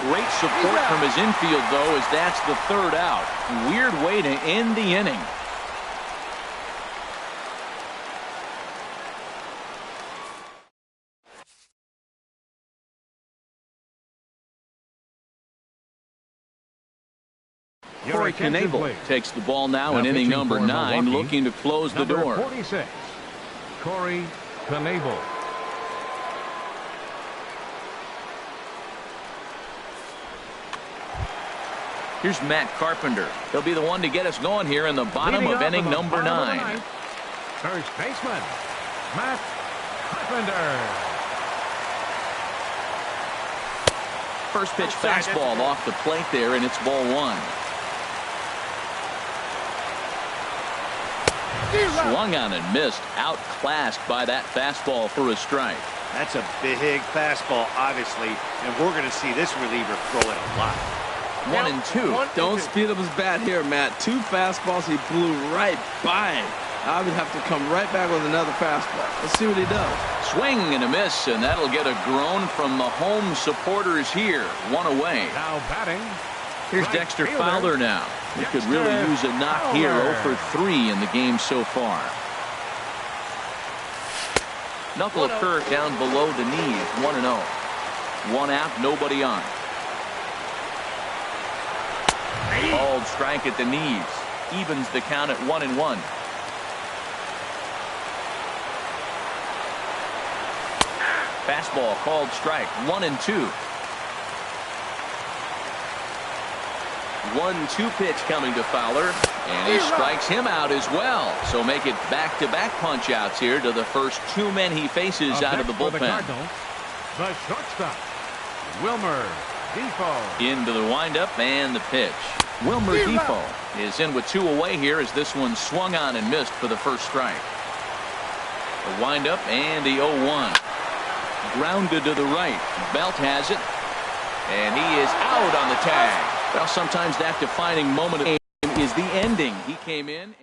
Great support from his infield, though, as that's the 3rd out. Weird way to end the inning. Corey Knebel takes the ball now in inning number 9, looking to close the door. 46, Corey Knebel. Here's Matt Carpenter. He'll be the one to get us going here in the bottom of inning number 9. First baseman, Matt Carpenter. First pitch fastball off the plate there, and it's ball 1. Swung on and missed. Outclassed by that fastball for a strike. That's a big fastball, obviously, and we're going to see this reliever throw it a lot. 1-2. Don't speed up his bat here, Matt. 2 fastballs, he blew right by him. I would have to come right back with another fastball. Let's see what he does. Swing and a miss, and that'll get a groan from the home supporters here. 1 away. Now batting. Here's Right Dexter fielder. Fowler now. He could really use a knock here. 0 for 3 in the game so far. Knuckle curve down below the knees. 1-0. 1 out, nobody on. Called strike at the knees. Evens the count at 1-1. Fastball called strike. 1-2. 1-2 pitch coming to Fowler, and he strikes him out as well. So make it back-to-back punch-outs here to the first 2 men he faces out of the bullpen. The shortstop, Wilmer Defoe. Into the windup and the pitch. Wilmer Defoe is in with 2 away here as this one swung on and missed for the first strike. The windup and the 0-1. Grounded to the right. Belt has it, and he is out on the tag. Well, sometimes that defining moment of the game is the ending. He came in.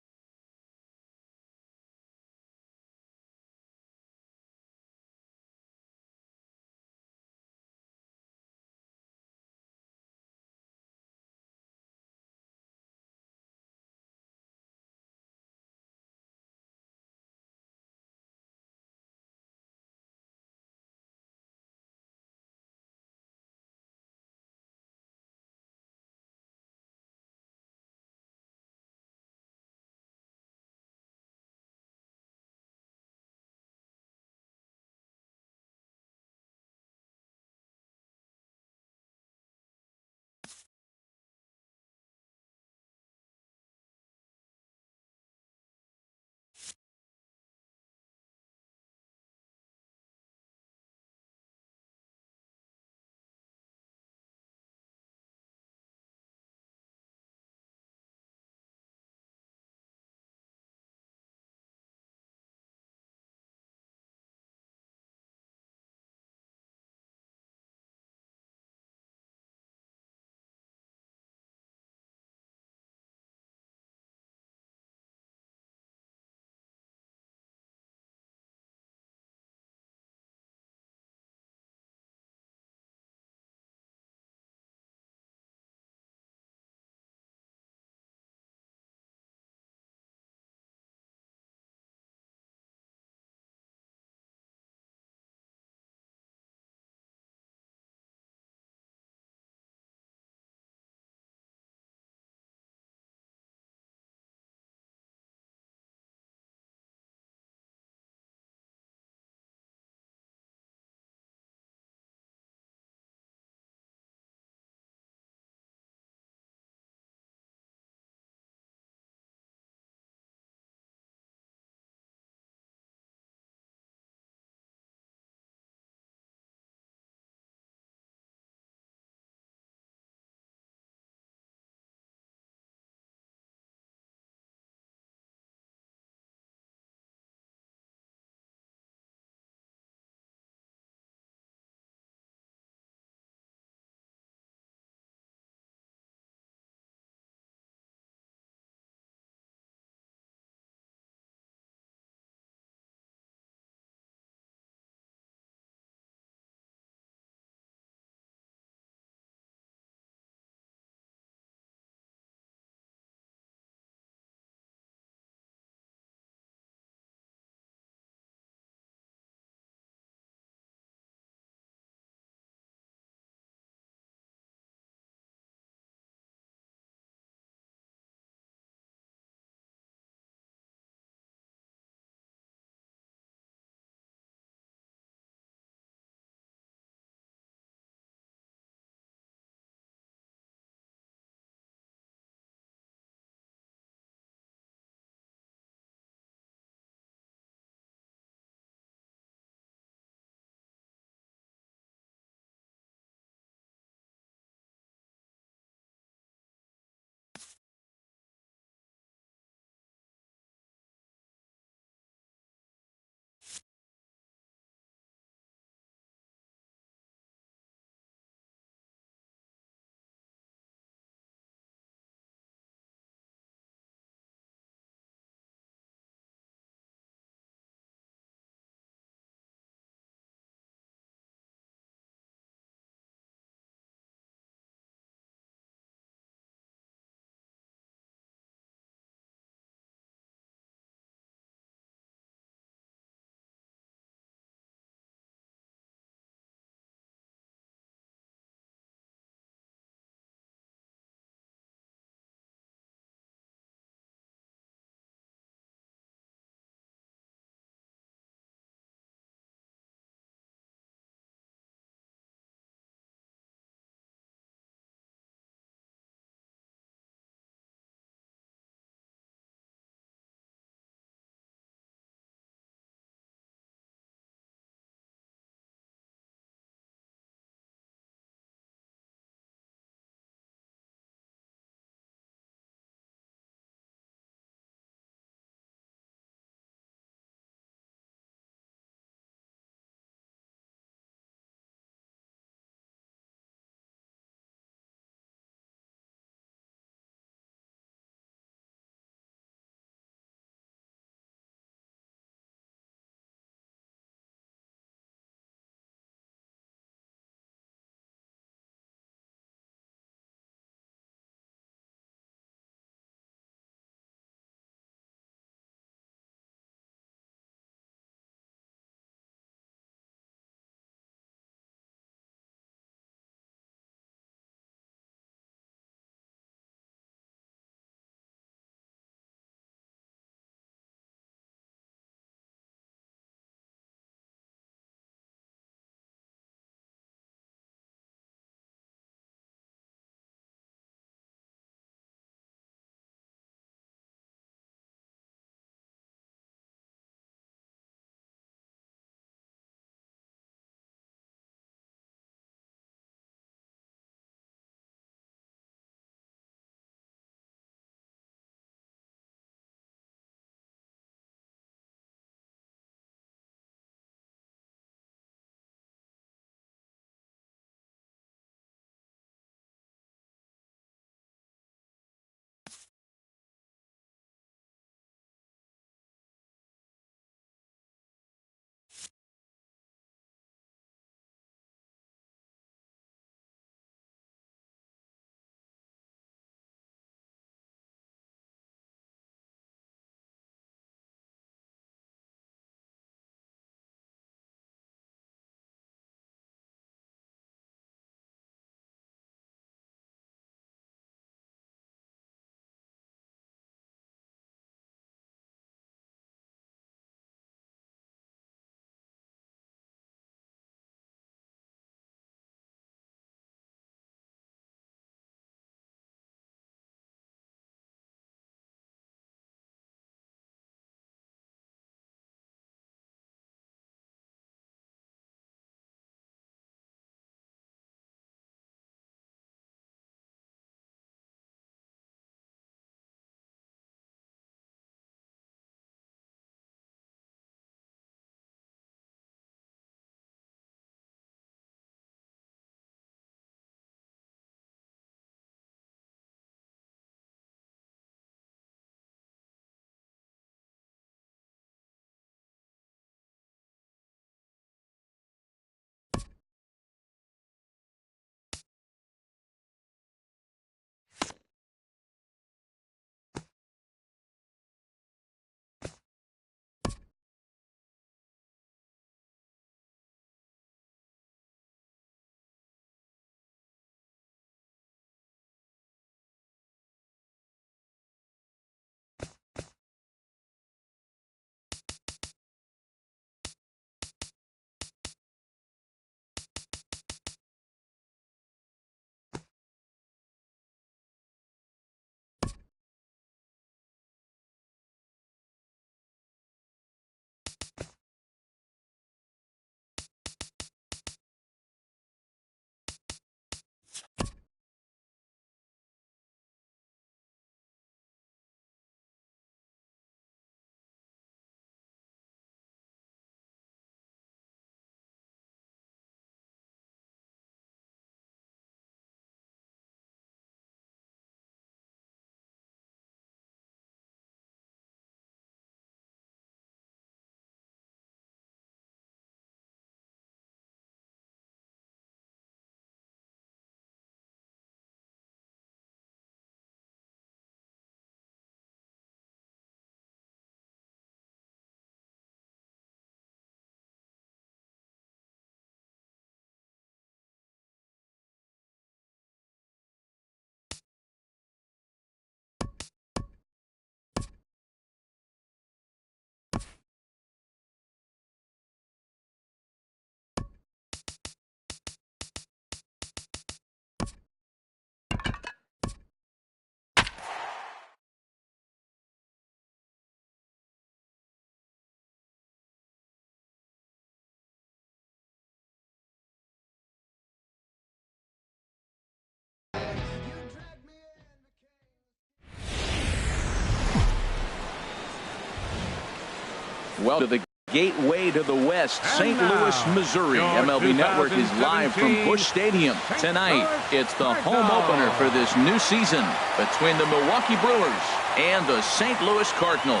Well, to the gateway to the West, St. Louis, Missouri. MLB Network is live from Busch Stadium. Tonight, it's the home opener for this new season between the Milwaukee Brewers and the St. Louis Cardinals.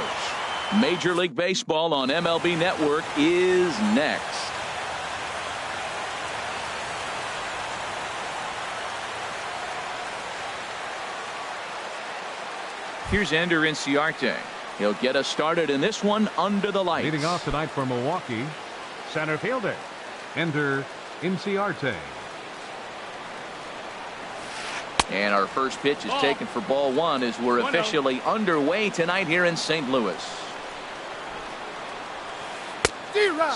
Major League Baseball on MLB Network is next. Here's Ender Inciarte. He'll get us started in this one under the lights. Leading off tonight for Milwaukee, center fielder, Ender Inciarte. And our first pitch is taken for ball one as we're officially underway tonight here in St. Louis.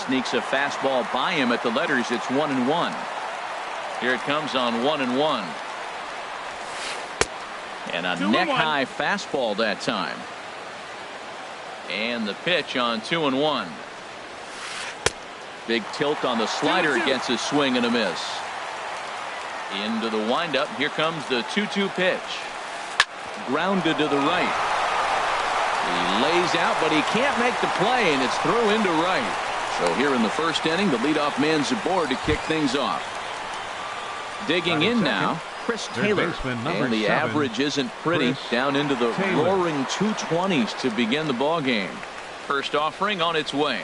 Sneaks a fastball by him at the letters. It's 1-1. Here it comes on 1-1. And a neck-high fastball that time. And the pitch on 2-1. Big tilt on the slider against a swing and a miss. Into the windup. Here comes the 2-2 pitch. Grounded to the right. He lays out, but he can't make the play, and it's through into right. So here in the first inning, the leadoff man's aboard to kick things off. Digging in now, Chris Taylor, and the average isn't pretty, down into the roaring 220s to begin the ball game. First offering on its way,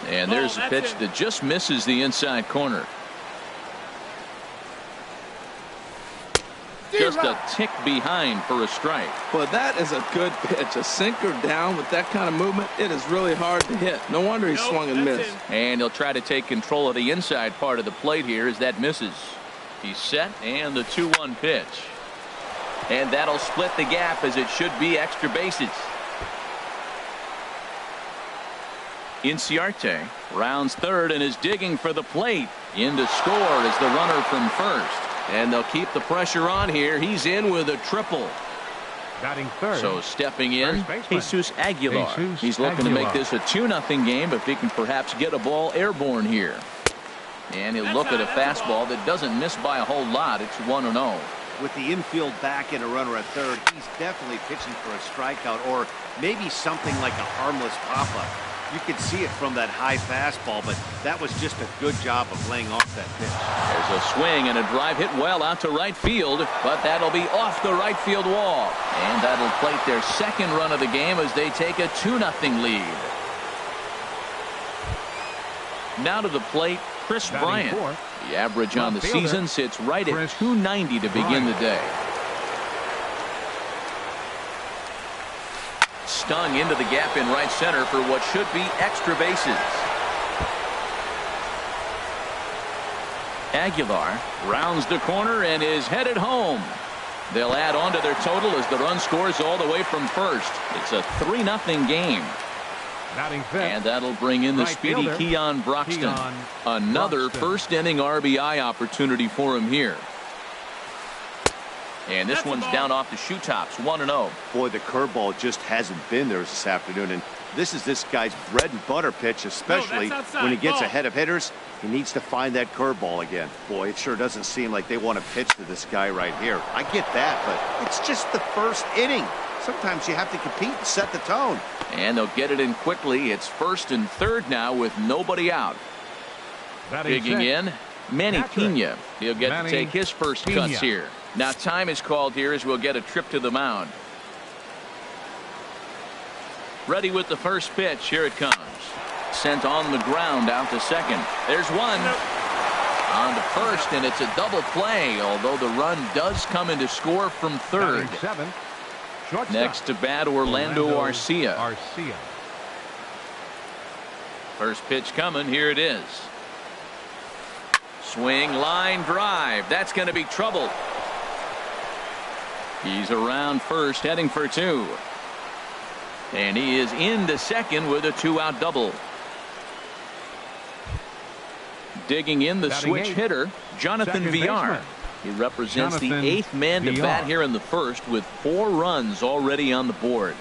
and there's a pitch that just misses the inside corner. Just a tick behind for a strike. Well, that is a good pitch. A sinker down with that kind of movement, it is really hard to hit. No wonder he swung and missed. And he'll try to take control of the inside part of the plate here as that misses. He's set, and the 2-1 pitch. And that'll split the gap as it should be extra bases. Inciarte rounds third and is digging for the plate. In to score is the runner from first. And they'll keep the pressure on here. He's in with a triple. Batting third. So stepping in, Jesus Aguilar. He's looking to make this a 2-0 game if he can perhaps get a ball airborne here. And he'll look at a fastball that doesn't miss by a whole lot. It's 1-0. With the infield back and a runner at third, he's definitely pitching for a strikeout or maybe something like a harmless pop-up. You could see it from that high fastball, but that was just a good job of laying off that pitch. There's a swing and a drive hit well out to right field, but that'll be off the right field wall. And that'll plate their second run of the game as they take a 2-0 lead. Now to the plate, Chris Bryant. The average on the season sits right at .290 to begin the day. Stung into the gap in right center for what should be extra bases. Aguilar rounds the corner and is headed home. They'll add on to their total as the run scores all the way from first. It's a 3-0 game. And that'll bring in the speedy Keon Broxton. Another first inning RBI opportunity for him here. And this one's down off the shoe tops, 1-0. Boy, the curveball just hasn't been there this afternoon, and this is this guy's bread and butter pitch, especially when he gets ahead of hitters. He needs to find that curveball again. Boy, it sure doesn't seem like they want to pitch to this guy right here. I get that, but it's just the first inning. Sometimes you have to compete and set the tone. And they'll get it in quickly. It's first and third now with nobody out. Digging in, Manny Pena. He'll get to take his first cuts here. Now time is called here as we'll get a trip to the mound. Ready with the first pitch. Here it comes. Sent on the ground out to second. There's one. On to first, and it's a double play, although the run does come into score from third. Next to bat, Orlando Arcia. First pitch coming. Here it is. Swing, line drive. That's going to be trouble. He's around first, heading for two. And he is into second with a 2-out double. Digging in the switch hitter, Jonathan Villar. He represents the 8th man to bat here in the first with 4 runs already on the board.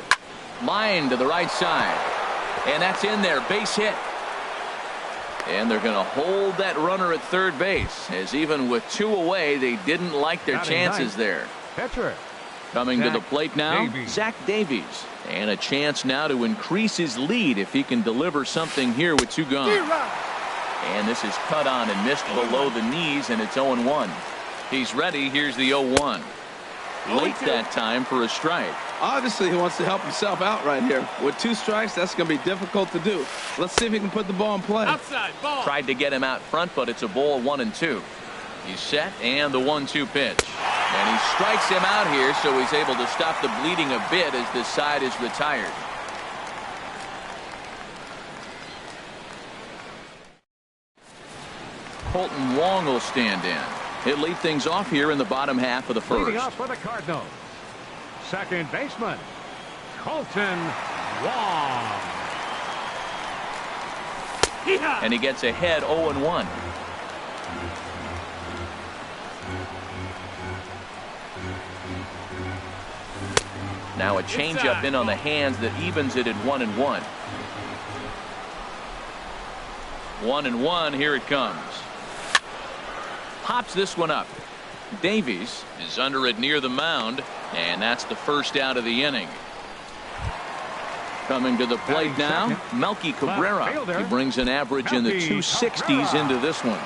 Line to the right side. And that's in there, base hit. And they're going to hold that runner at third base, as even with 2 away, they didn't like their chances there. Pitcher, Coming to the plate now, Zach Davies. And a chance now to increase his lead if he can deliver something here with 2 gone. And this is cut on and missed below the knees, and it's 0-1. He's ready. Here's the 0-1. Late that time for a strike. Obviously, he wants to help himself out right here. With 2 strikes, that's going to be difficult to do. Let's see if he can put the ball in play. Outside ball. Tried to get him out front, but it's a ball 1-2. He's set, and the 1-2 pitch. And he strikes him out here, so he's able to stop the bleeding a bit as this side is retired. Colton Wong will stand in. He'll lead things off here in the bottom half of the first. Leading off for the Cardinals, second baseman, Colton Wong. And he gets ahead 0-1. Now a changeup in on the hands that evens it at 1-1. 1-1, here it comes. Pops this one up. Davies is under it near the mound, and that's the first out of the inning. Coming to the plate now, Melky Cabrera. He brings an average in the 260s into this one.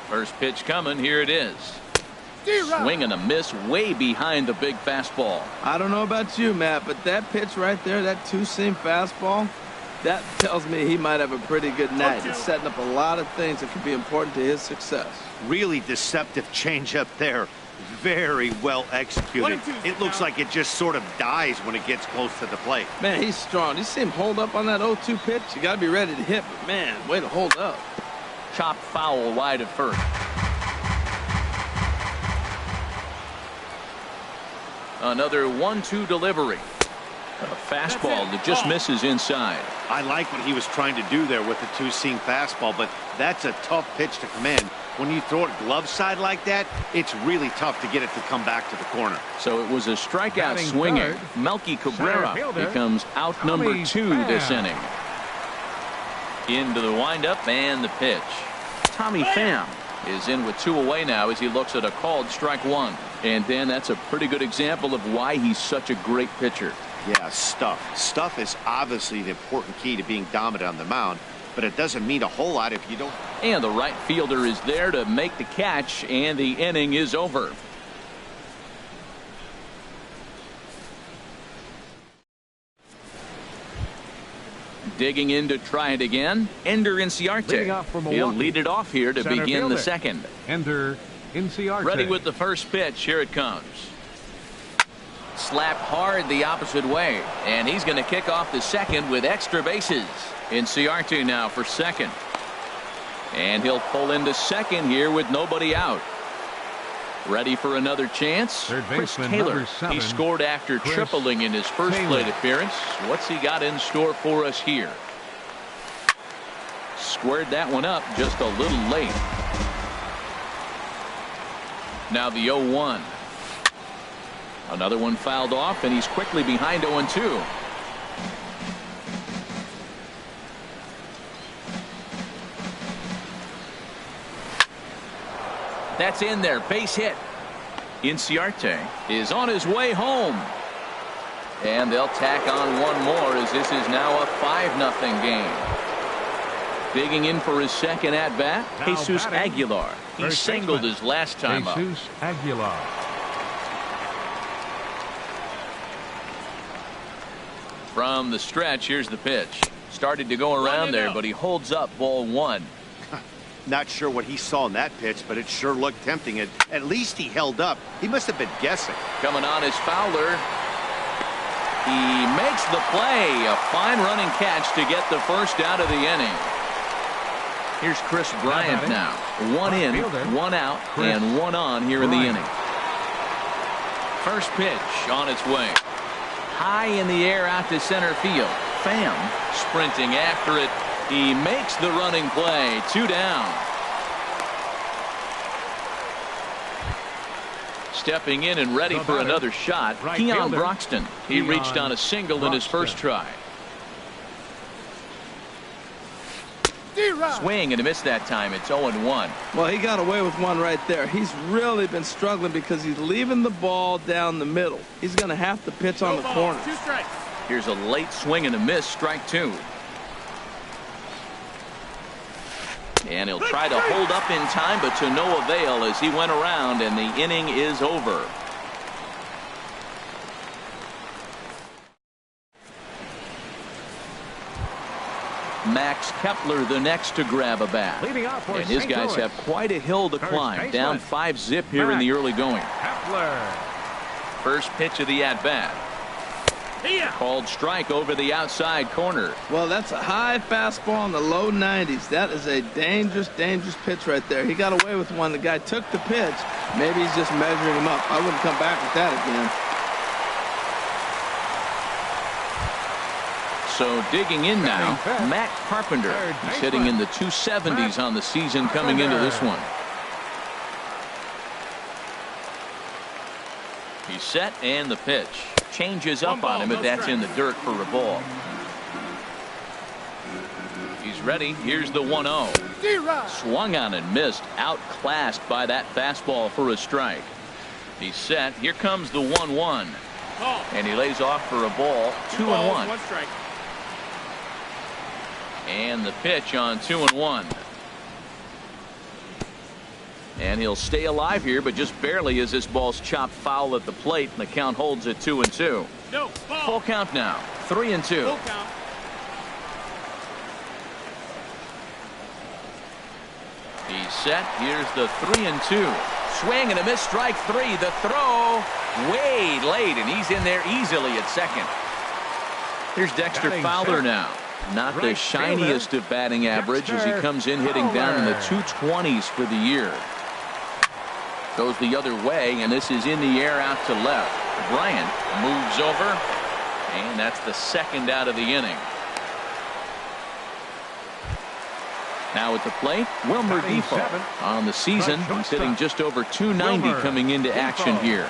First pitch coming, here it is. Swing and a miss way behind the big fastball. I don't know about you, Matt, but that pitch right there, that 2-seam fastball, that tells me he might have a pretty good night. It's setting up a lot of things that could be important to his success. Really deceptive changeup there. Very well executed. It looks like it just sort of dies when it gets close to the plate. Man, he's strong. You see him hold up on that 0-2 pitch? You got to be ready to hit, but man, way to hold up. Chop foul wide of first. Another 1-2 delivery. A fastball that just misses inside. I like what he was trying to do there with the 2-seam fastball, but that's a tough pitch to command. When you throw it glove side like that, it's really tough to get it to come back to the corner. So it was a strikeout swinging. Melky Cabrera becomes out number 2 this inning. Into the windup and the pitch. Tommy Pham is in with 2 away now as he looks at a called strike 1. And Dan, that's a pretty good example of why he's such a great pitcher. Yeah, stuff. Stuff is obviously the important key to being dominant on the mound, but it doesn't mean a whole lot if you don't. And the right fielder is there to make the catch, and the inning is over. Digging in to try it again, Ender Inciarte. He'll lead it off here to begin the second. Ender Inciarte. Ready with the first pitch. Here it comes. Slapped hard the opposite way, and he's going to kick off the second with extra bases. Inciarte now for second. And he'll pull into second here with nobody out. Ready for another chance. Chris Taylor. He scored after tripling in his first plate appearance. What's he got in store for us here? Squared that one up just a little late. Now the 0-1. Another one fouled off, and he's quickly behind 0-2. That's in there. Base hit. Inciarte is on his way home. And they'll tack on one more as this is now a 5-0 game. Digging in for his second at-bat, Jesus Aguilar. He singled his last time up. Jesus Aguilar. From the stretch, here's the pitch. Started to go around there, but he holds up ball 1. Not sure what he saw in that pitch, but it sure looked tempting. At least he held up. He must have been guessing. Coming on is Fowler. He makes the play. A fine running catch to get the first out of the inning. Here's Chris Bryant now. 1 in, 1 out, and 1 on here in the inning. First pitch on its way. High in the air out to center field. Pham sprinting after it. He makes the running play. 2 down. Stepping in and ready for another shot, Keon Broxton. He reached on a single in his first try. Swing and a miss that time. It's 0-1. Well, he got away with one right there. He's really been struggling because he's leaving the ball down the middle. He's going to have to pitch on the corner. 2 strikes. Here's a late swing and a miss. Strike 2. And he'll try to hold up in time, but to no avail as he went around, and the inning is over. Max Kepler the next to grab a bat. Leading off for And his St. guys Louis. have quite a hill to climb. baseman, Down 5-zip here in the early going. Kepler. First pitch of the at-bat. Called strike over the outside corner. Well, that's a high fastball in the low 90s. That is a dangerous, dangerous pitch right there. He got away with one. The guy took the pitch. Maybe he's just measuring him up. I wouldn't come back with that again. So digging in now, Matt Carpenter. He's hitting in the 270s on the season coming into this one. He's set and the pitch. Changes up on him, but that's in the dirt for a ball. He's ready. Here's the 1-0. Swung on and missed. Outclassed by that fastball for a strike. He's set. Here comes the 1-1. And he lays off for a ball. 2-1. 1 strike. And the pitch on 2-1. And he'll stay alive here, but just barely as this ball's chopped foul at the plate, and the count holds at 2-2. No, Full count now. 3-2. Full count. He's set. Here's the 3-2. Swing and a miss. Strike 3. The throw way late, and he's in there easily at second. Here's Dexter Fowler now. Not the shiniest of batting average as he comes in hitting down in the 220s for the year. Goes the other way, and this is in the air out to left. Bryant moves over, and that's the second out of the inning. Now at the plate, Wilmer Defoe. On the season, he's hitting just over 290 coming into action here.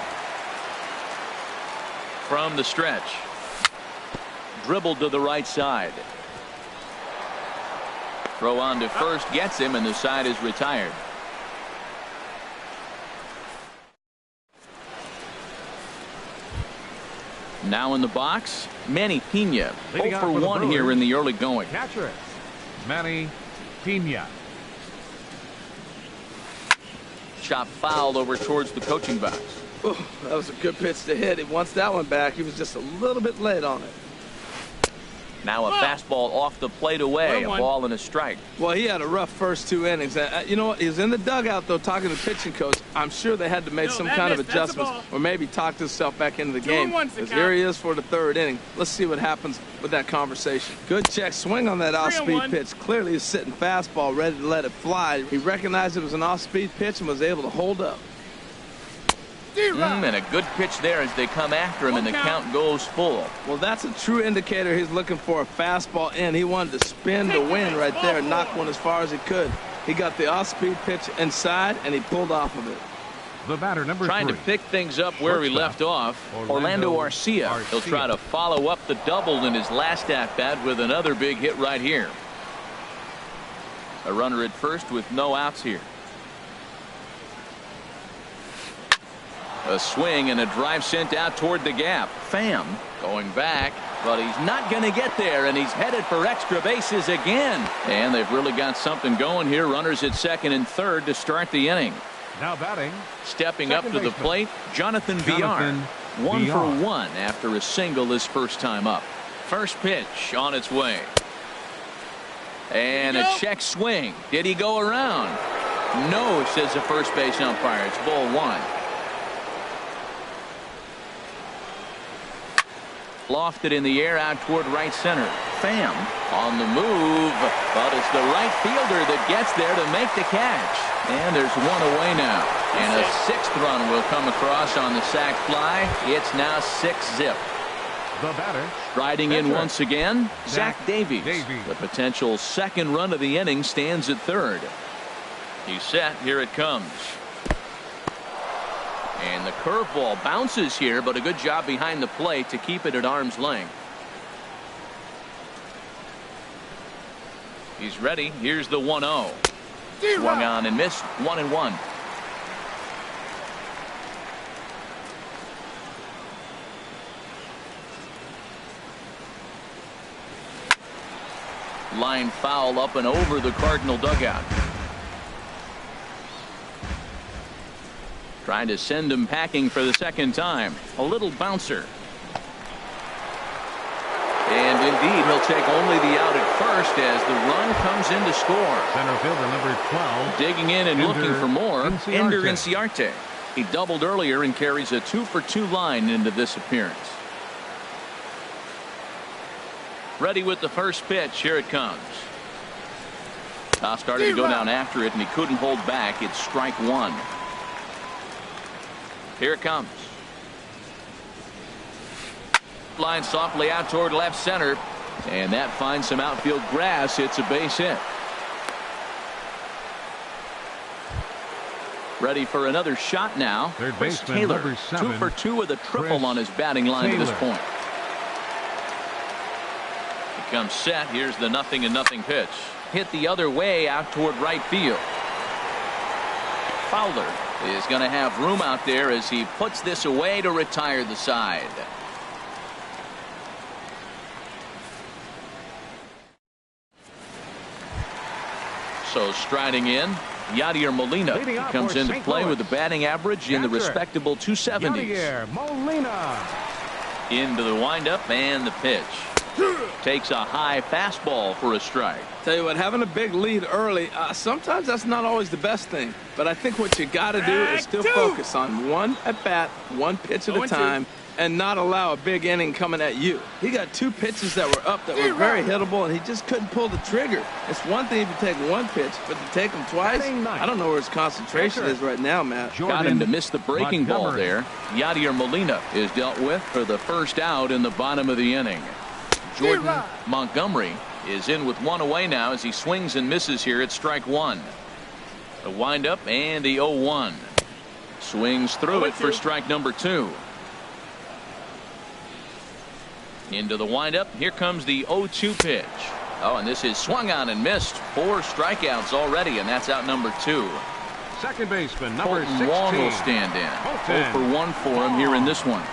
From the stretch. Dribbled to the right side. Throw on to first gets him, and the side is retired. Now in the box, Manny Pena. 0 for 1 here in the early going. Catcher, Manny Pena. Chop fouled over towards the coaching box. Ooh, that was a good pitch to hit. He wants that one back. He was just a little bit late on it. Now a fastball off the plate away. A ball and a strike. Well, he had a rough first 2 innings. You know what? He was in the dugout, though, talking to the pitching coach. I'm sure they had to make some kind of adjustments or maybe talked himself back into the game. Because here he is for the 3rd inning. Let's see what happens with that conversation. Good check swing on that off-speed pitch. Clearly he's sitting fastball, ready to let it fly. He recognized it was an off-speed pitch and was able to hold up. And a good pitch there as they come after him, and the count goes full. Well, that's a true indicator he's looking for a fastball in. He wanted to spin to win right there and knock one as far as he could. He got the off-speed pitch inside, and he pulled off of it. The batter, number 3. Trying to pick things up where he left off. Orlando Arcia. He'll try to follow up the double in his last at-bat with another big hit right here. A runner at first with no outs here. A swing and a drive sent out toward the gap. Pham going back, but he's not going to get there, and he's headed for extra bases again. And they've really got something going here. Runners at second and third to start the inning. Now batting. Stepping up to the plate, Jonathan Villar. 1 for 1 after a single his first time up. First pitch on its way. And a check swing. Did he go around? No, says the first base umpire. It's ball 1. Lofted in the air out toward right center. Pham on the move, but it's the right fielder that gets there to make the catch. And there's one away now. And a 6th run will come across on the sac fly. It's now 6-zip. The batter. Riding in once again, Zach Davies. The potential 2nd run of the inning stands at 3rd. He's set. Here it comes. And the curveball bounces here, but a good job behind the plate to keep it at arm's length. He's ready. Here's the 1-0. Swung on and missed. 1-1. Line foul up and over the Cardinal dugout. Trying to send him packing for the second time. A little bouncer. And indeed, he'll take only the out at first as the run comes in to score. Center fielder number 12. Digging in and looking for more. Ender Inciarte. He doubled earlier and carries a 2-for-2 line into this appearance. Ready with the first pitch. Here it comes. Started to go down after it, and he couldn't hold back. It's strike one. Here it comes. Line softly out toward left center, and that finds some outfield grass. It's a base hit. Ready for another shot now. Third Chris baseman, Taylor, number 7, 2 for 2 with a triple on his batting line to this point. He comes set. Here's the 0-0 pitch. Hit the other way out toward right field. Fowler is going to have room out there as he puts this away to retire the side. So striding in, Yadier Molina. He comes into play with a batting average in the respectable 270s. Yadier Molina. Into the windup and the pitch. Takes a high fastball for a strike. Tell you what, having a big lead early, sometimes that's not always the best thing. But I think what you got to do is still focus on one at bat, one pitch at a time, and not allow a big inning coming at you. He got 2 pitches that were up that were very hittable, and he just couldn't pull the trigger. It's one thing if you take one pitch, but to take them twice, I don't know where his concentration is right now, Matt. Got him to miss the breaking ball there. Yadier Molina is dealt with for the first out in the bottom of the inning. Jordan Montgomery is in with 1 away now as he swings and misses here at strike 1. The windup and the 0-1. Swings through it for strike number 2. Into the windup. Here comes the 0-2 pitch. Oh, and this is swung on and missed. 4 strikeouts already, and that's out number 2. Second baseman, number 16. Wong will stand in. 0 for 1 for him here in this one.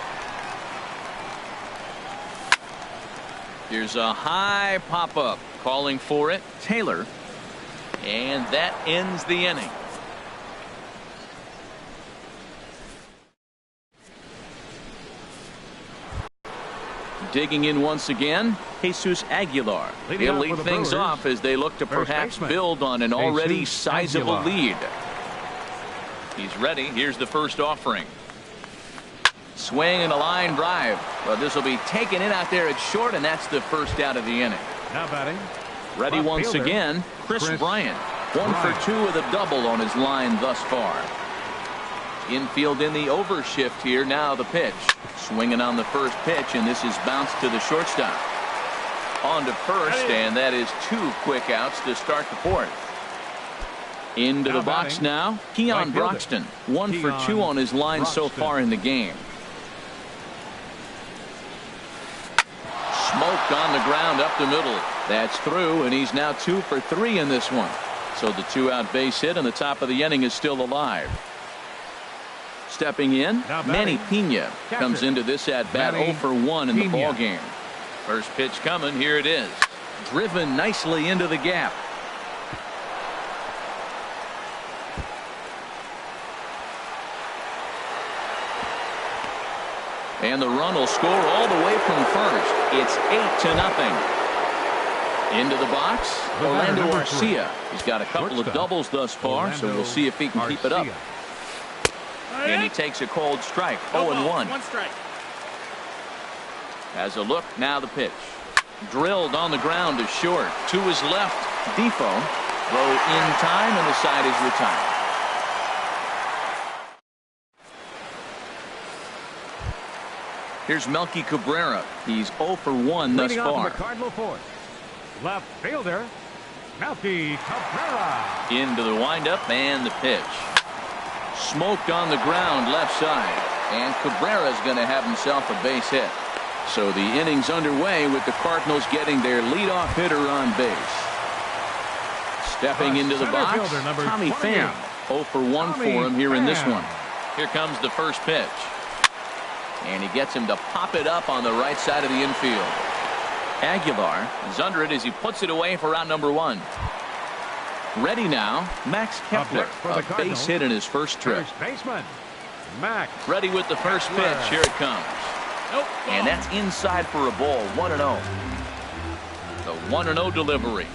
Here's a high pop-up. Calling for it, Taylor. And that ends the inning. Digging in once again, Jesus Aguilar. He'll lead things off as they look to perhaps build on an already sizable lead. He's ready. Here's the first offering. Swing and a line drive. Well, this will be taken in out there at short, and that's the first out of the inning. Now batting. Ready once again, Chris Bryant. 1 for 2 with a double on his line thus far. Infield in the overshift here. Now the pitch. Swinging on the first pitch, and this is bounced to the shortstop. On to first, and that is 2 quick outs to start the 4th. Into the box now, Keon Broxton. 1 for 2 on his line so far in the game. Smoked on the ground up the middle. That's through, and he's now 2 for 3 in this one. So the 2-out base hit, and the top of the inning is still alive. Stepping in, Manny Pena comes into this at bat 0 for 1 in the ball game. First pitch coming. Here it is. Driven nicely into the gap. And the run will score all the way from first. It's 8-0. Into the box, Orlando Garcia. He's got a couple of doubles thus far, so we'll see if he can keep it up. And he takes a cold strike. 0-1. 1 strike. Has a look. Now the pitch. Drilled on the ground to short. To his left. Defoe. Throw in time, and the side is retired. Here's Melky Cabrera. He's 0 for 1 thus far. Cardinal fourth. Left fielder, Melky Cabrera. Into the windup and the pitch. Smoked on the ground left side. And Cabrera's going to have himself a base hit. So the inning's underway with the Cardinals getting their leadoff hitter on base. Stepping into the box, Tommy Pham. 0 for 1 for him here in this one. Here comes the first pitch. And he gets him to pop it up on the right side of the infield. Aguilar is under it as he puts it away for out number 1. Ready now, Max Kepler, a base hit in his first trip. First baseman, Max. Ready with the first pitch. Here it comes. And that's inside for a ball. 1-0. The 1-0 delivery.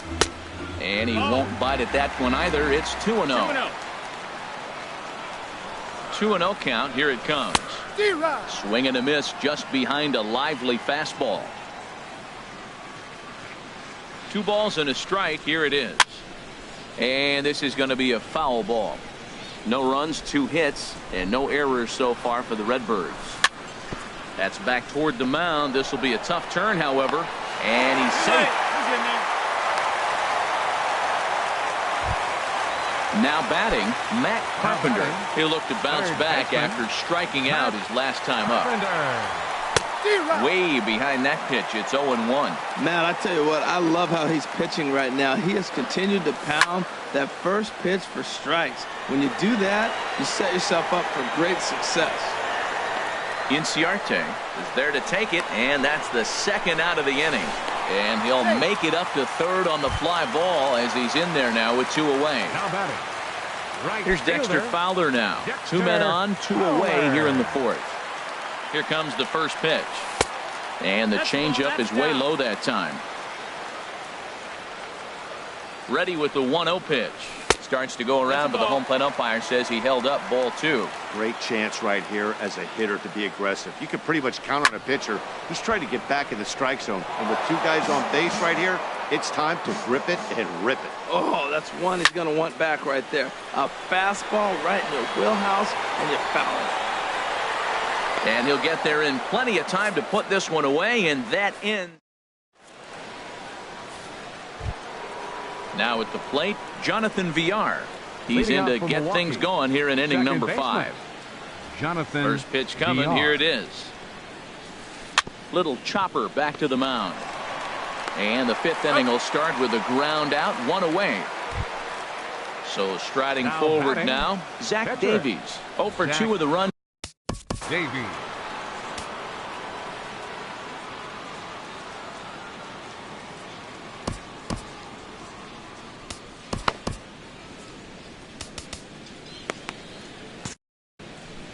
And he won't bite at that one either. It's 2-0. 2-0 count. Here it comes. Swing and a miss just behind a lively fastball. 2 balls and a strike. Here it is. And this is going to be a foul ball. No runs, 2 hits, and no errors so far for the Redbirds. That's back toward the mound. This will be a tough turn, however. And he's safe. Now batting, Matt Carpenter. He'll look to bounce back after striking out his last time up. Way behind that pitch. It's 0-1. Matt, I tell you what, I love how he's pitching right now. He has continued to pound that first pitch for strikes. When you do that, you set yourself up for great success. Inciarte is there to take it, and that's the second out of the inning. And he'll make it up to third on the fly ball as he's in there now with 2 away. Now batting. Right Here's Dexter fielder, Fowler now. Dexter 2 men on, 2 away here in the 4th. Here comes the first pitch. And the changeup is way low that time. Ready with the 1-0 pitch. Starts to go around, but the home plate umpire says he held up ball 2. Great chance right here as a hitter to be aggressive. You can pretty much count on a pitcher. He's trying to get back in the strike zone. And with 2 guys on base right here, it's time to grip it and rip it. Oh, that's one he's going to want back right there. A fastball right in your wheelhouse, and you foul it. And he'll get there in plenty of time to put this one away, and that ends. Now at the plate, Jonathan Villar. He's in to get things going here in inning number 5. Jonathan First pitch coming. Villar. Here it is. Little chopper back to the mound. And the 5th inning will start with a ground out, 1 away. So striding forward batting, now, Zach pitcher. Davies. 0 for Zach 2 with a run. Davies.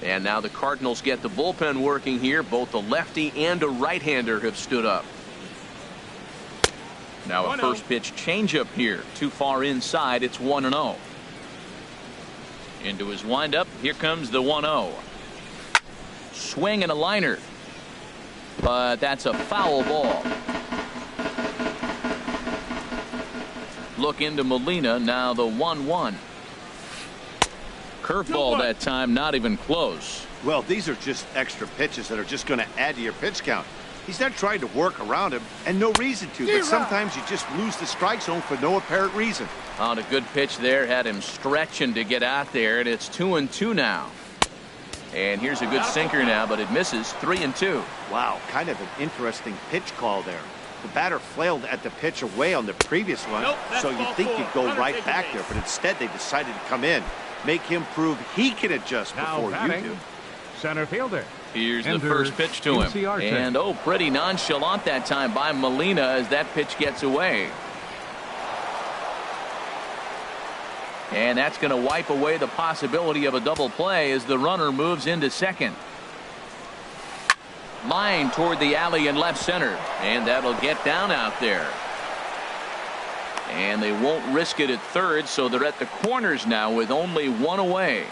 And now the Cardinals get the bullpen working here. Both a lefty and a right-hander have stood up. Now a first pitch changeup here. Too far inside. It's 1-0. Into his windup. Here comes the 1-0. Swing and a liner. But that's a foul ball. Look into Molina. Now the 1-1. Curveball that time, not even close. Well, these are just extra pitches that are just going to add to your pitch count. He's not trying to work around him, and no reason to, but sometimes you just lose the strike zone for no apparent reason. On a good pitch there, had him stretching to get out there, and it's 2-2 now. And here's a good sinker now, but it misses. 3-2. Wow, kind of an interesting pitch call there. The batter flailed at the pitch away on the previous one, so you'd think you'd go right back there, but instead they decided to come in. Make him prove he can adjust before you do. Center fielder. Here's the first pitch to him. And pretty nonchalant that time by Molina as that pitch gets away. And that's going to wipe away the possibility of a double play as the runner moves into second. Line toward the alley in left center. And that'll get down out there. And they won't risk it at third, so they're at the corners now with only 1 away.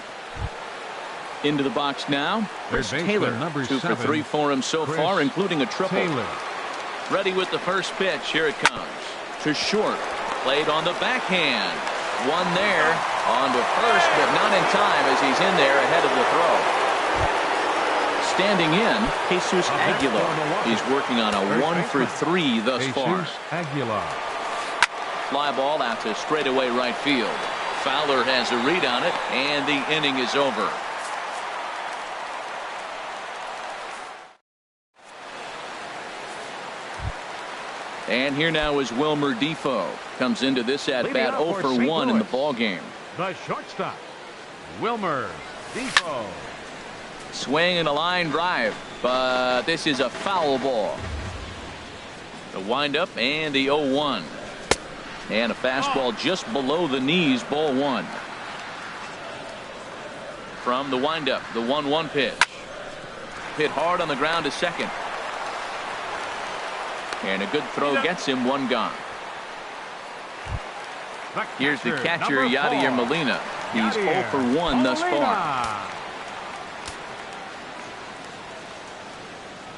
Into the box now. There's Taylor. 2 for 3 for him so far, including a triple. Taylor. Ready with the first pitch. Here it comes. To short. Played on the backhand. One there. On to first, but not in time as he's in there ahead of the throw. Standing in, Jesus Aguilar. He's working on a 1 for 3 thus far. Aguilar. Fly ball out to straightaway right field. Fowler has a read on it, and the inning is over. And here now is Wilmer Defoe. Comes into this at bat 0 for 1 in the ball game. The shortstop, Wilmer Defoe. Swing and a line drive, but this is a foul ball. The windup and the 0-1. And a fastball just below the knees, ball 1. From the windup, the 1-1 pitch. Hit hard on the ground to second. And a good throw gets him, 1 gone. Here's the catcher, Yadier Molina. He's 0 for 1 thus far.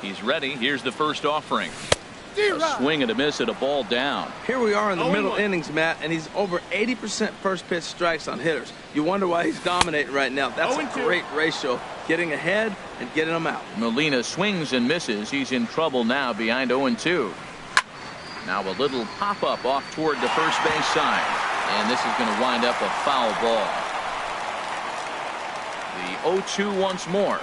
He's ready. Here's the first offering. A swing and a miss at a ball down. Here we are in the middle innings, Matt, and he's over 80% first pitch strikes on hitters. You wonder why he's dominating right now. That's a great ratio, getting ahead and getting them out. Molina swings and misses. He's in trouble now behind 0-2. Now a little pop-up off toward the first base side. And this is going to wind up a foul ball. The 0-2 once more.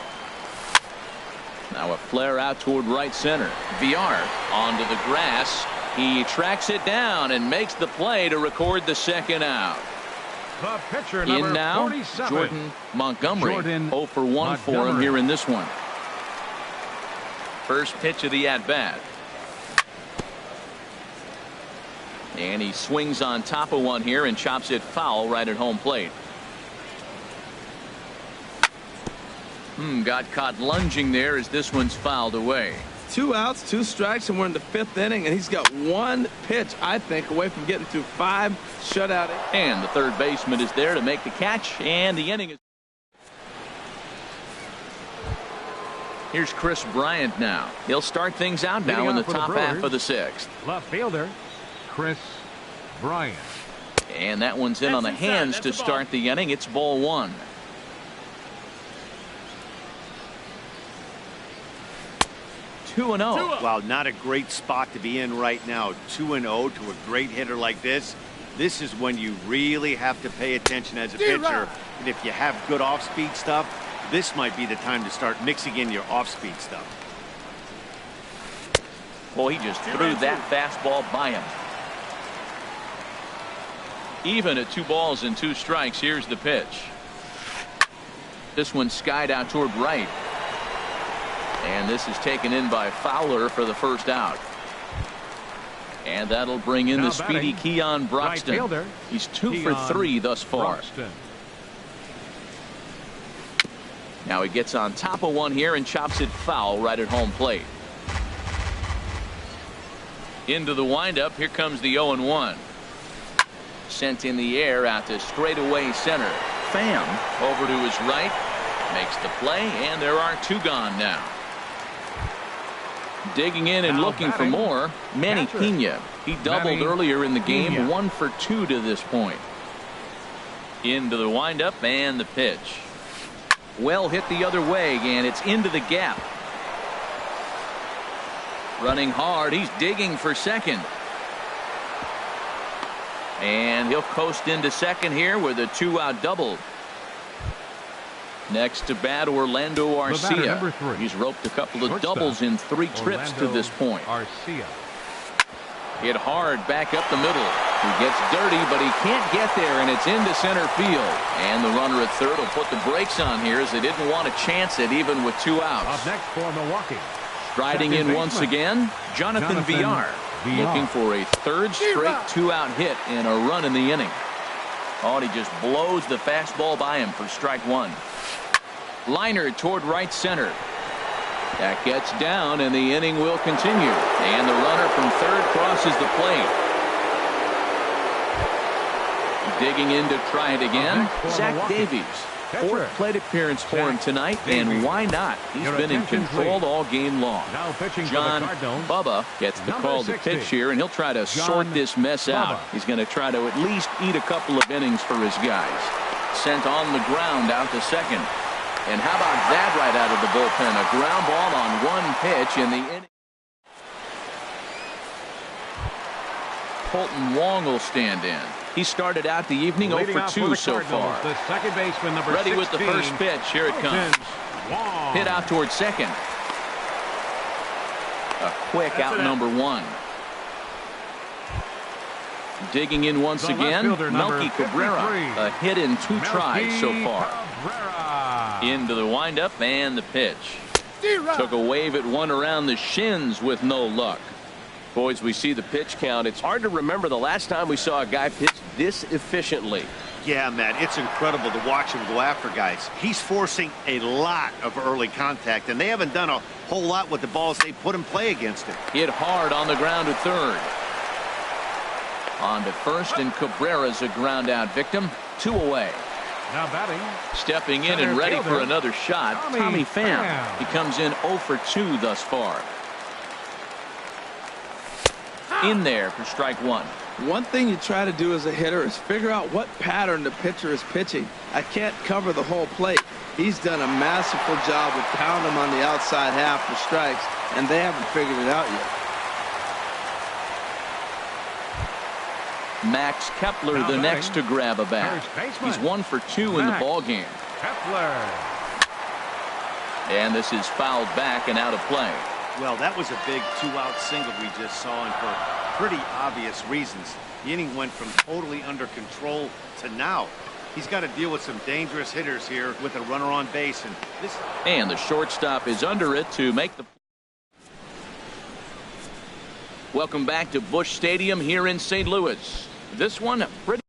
Now a flare out toward right center. Villar onto the grass. He tracks it down and makes the play to record the second out. The pitcher, number in now, 47. Jordan Montgomery. 0 for 1 for him here in this one. First pitch of the at-bat. And he swings on top of one here and chops it foul right at home plate. Got caught lunging there as this one's fouled away. 2 outs, 2 strikes, and we're in the 5th inning, and he's got 1 pitch, I think, away from getting through 5 shutout. And the third baseman is there to make the catch, and the inning is. Here's Chris Bryant now. He'll start things out now in the top half of the 6th. Left fielder, Chris Bryant. And that one's in on the hands to start the inning. It's ball 1. Two and 0. Wow, not a great spot to be in right now. 2-0 to a great hitter like this. This is when you really have to pay attention as a pitcher. And if you have good off-speed stuff, this might be the time to start mixing in your off-speed stuff. Boy, he just threw that fastball by him. Even at 2 balls and 2 strikes. Here's the pitch. This one skied out toward right. And this is taken in by Fowler for the first out. And that'll bring in the speedy Keon Broxton. Right, he's 2 for 3 thus far. Broxton. Now he gets on top of one here and chops it foul right at home plate. Into the windup. Here comes the 0-1. Sent in the air out to straightaway center. Pham over to his right. Makes the play, and there are 2 gone now. Digging in and looking for more, Manny Pena. He doubled earlier in the game, 1 for 2 to this point. Into the windup and the pitch. Well hit the other way, and it's into the gap. Running hard, he's digging for second. And he'll coast into second here with a 2-out double. Next to bat, Orlando Arcia. He's roped a couple of doubles in 3 trips to this point. Arcia. Hit hard back up the middle. He gets dirty, but he can't get there, and it's into center field. And the runner at third will put the brakes on here as they didn't want to chance it even with 2 outs. Up next for Milwaukee. Striding in once again, Jonathan Villar. Looking for a 3rd straight 2-out hit and a run in the inning. Oh, and he just blows the fastball by him for strike 1. Liner toward right center. That gets down, and the inning will continue. And the runner from third crosses the plate. Digging in to try it again, Zach Davies. 4th plate appearance for him tonight, and why not? He's been in control all game long. John Bubba gets the call to pitch here, and he'll try to sort this mess out. He's going to try to at least eat a couple of innings for his guys. Sent on the ground out to second. And how about that right out of the bullpen? A ground ball on 1 pitch in the inning. Colton Wong will stand in. He started out the evening 0 for 2 so far. The second baseman, number ready 16, with the first pitch. Here it comes. Hit out towards second. A quick out number 1. Digging in once The left again, fielder, number Melky Cabrera. 53. A hit in 2 tries so far. Cabrera. Into the windup and the pitch. Took a wave at one around the shins with no luck. Boys, we see the pitch count. It's hard to remember the last time we saw a guy pitch this efficiently. Yeah, Matt, it's incredible to watch him go after guys. He's forcing a lot of early contact, and they haven't done a whole lot with the balls they put in play against him. Hit hard on the ground to third. On to first, and Cabrera's a ground out victim. 2 away. Now batting. Stepping in Center and ready fielder, for another shot, Tommy Pham. He comes in 0 for 2 thus far. In there for strike 1. One thing you try to do as a hitter is figure out what pattern the pitcher is pitching. I can't cover the whole plate. He's done a masterful job of pounding him on the outside half for strikes, and they haven't figured it out yet. Max Kepler, Now the batting, next to grab a bat. first baseman, He's 1 for 2 in the Max ball game. Kepler. And this is fouled back and out of play. Well, that was a big 2-out single we just saw, and for pretty obvious reasons. The inning went from totally under control to now. He's got to deal with some dangerous hitters here with a runner on base, And the shortstop is under it to make the. Welcome back to Busch Stadium here in St. Louis. This one pretty.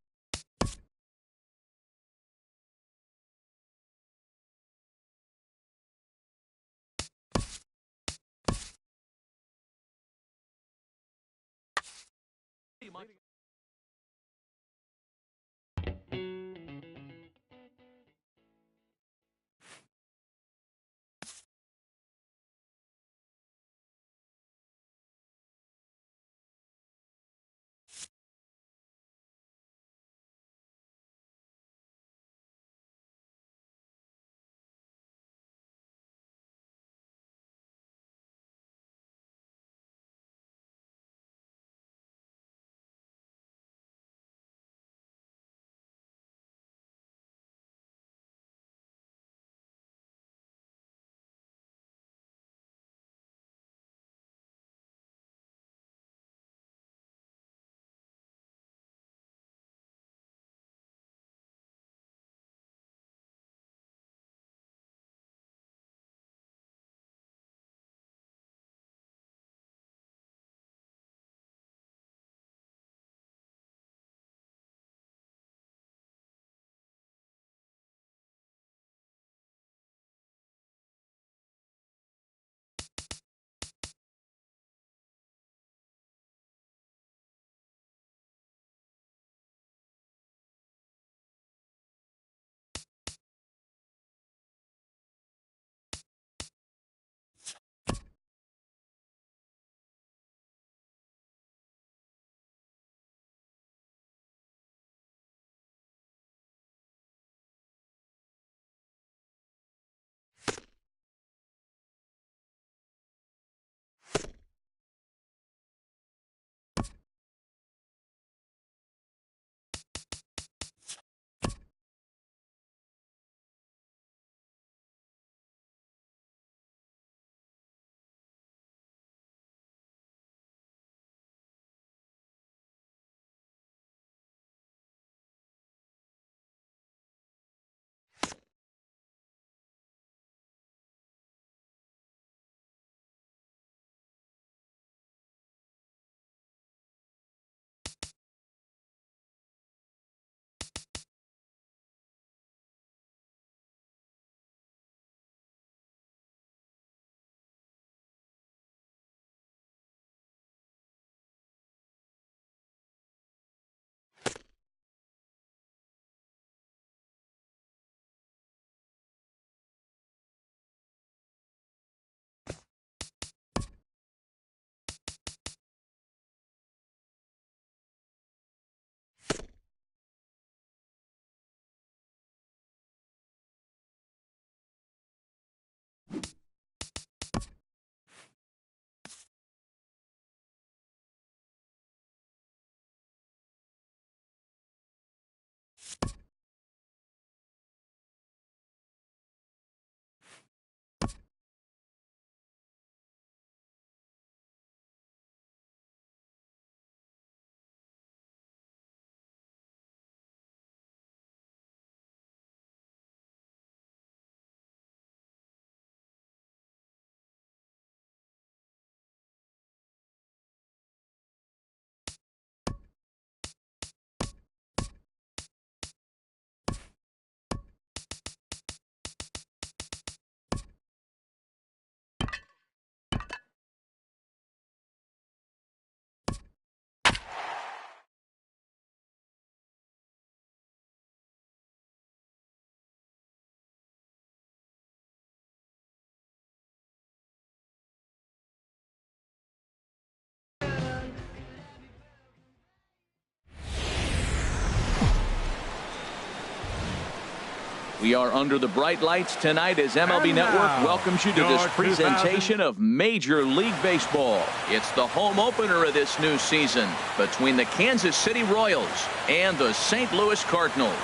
We are under the bright lights tonight as MLB Network welcomes you to this presentation of Major League Baseball. It's the home opener of this new season between the Kansas City Royals and the St. Louis Cardinals.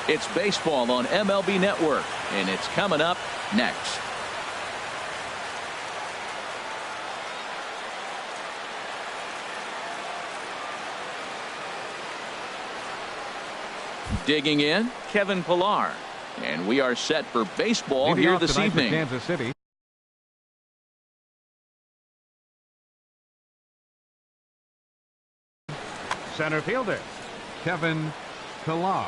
It's baseball on MLB Network, and it's coming up next. Digging in, Kevin Pillar. And we are set for baseball here this evening. Kansas City. Center fielder, Kevin Pillar.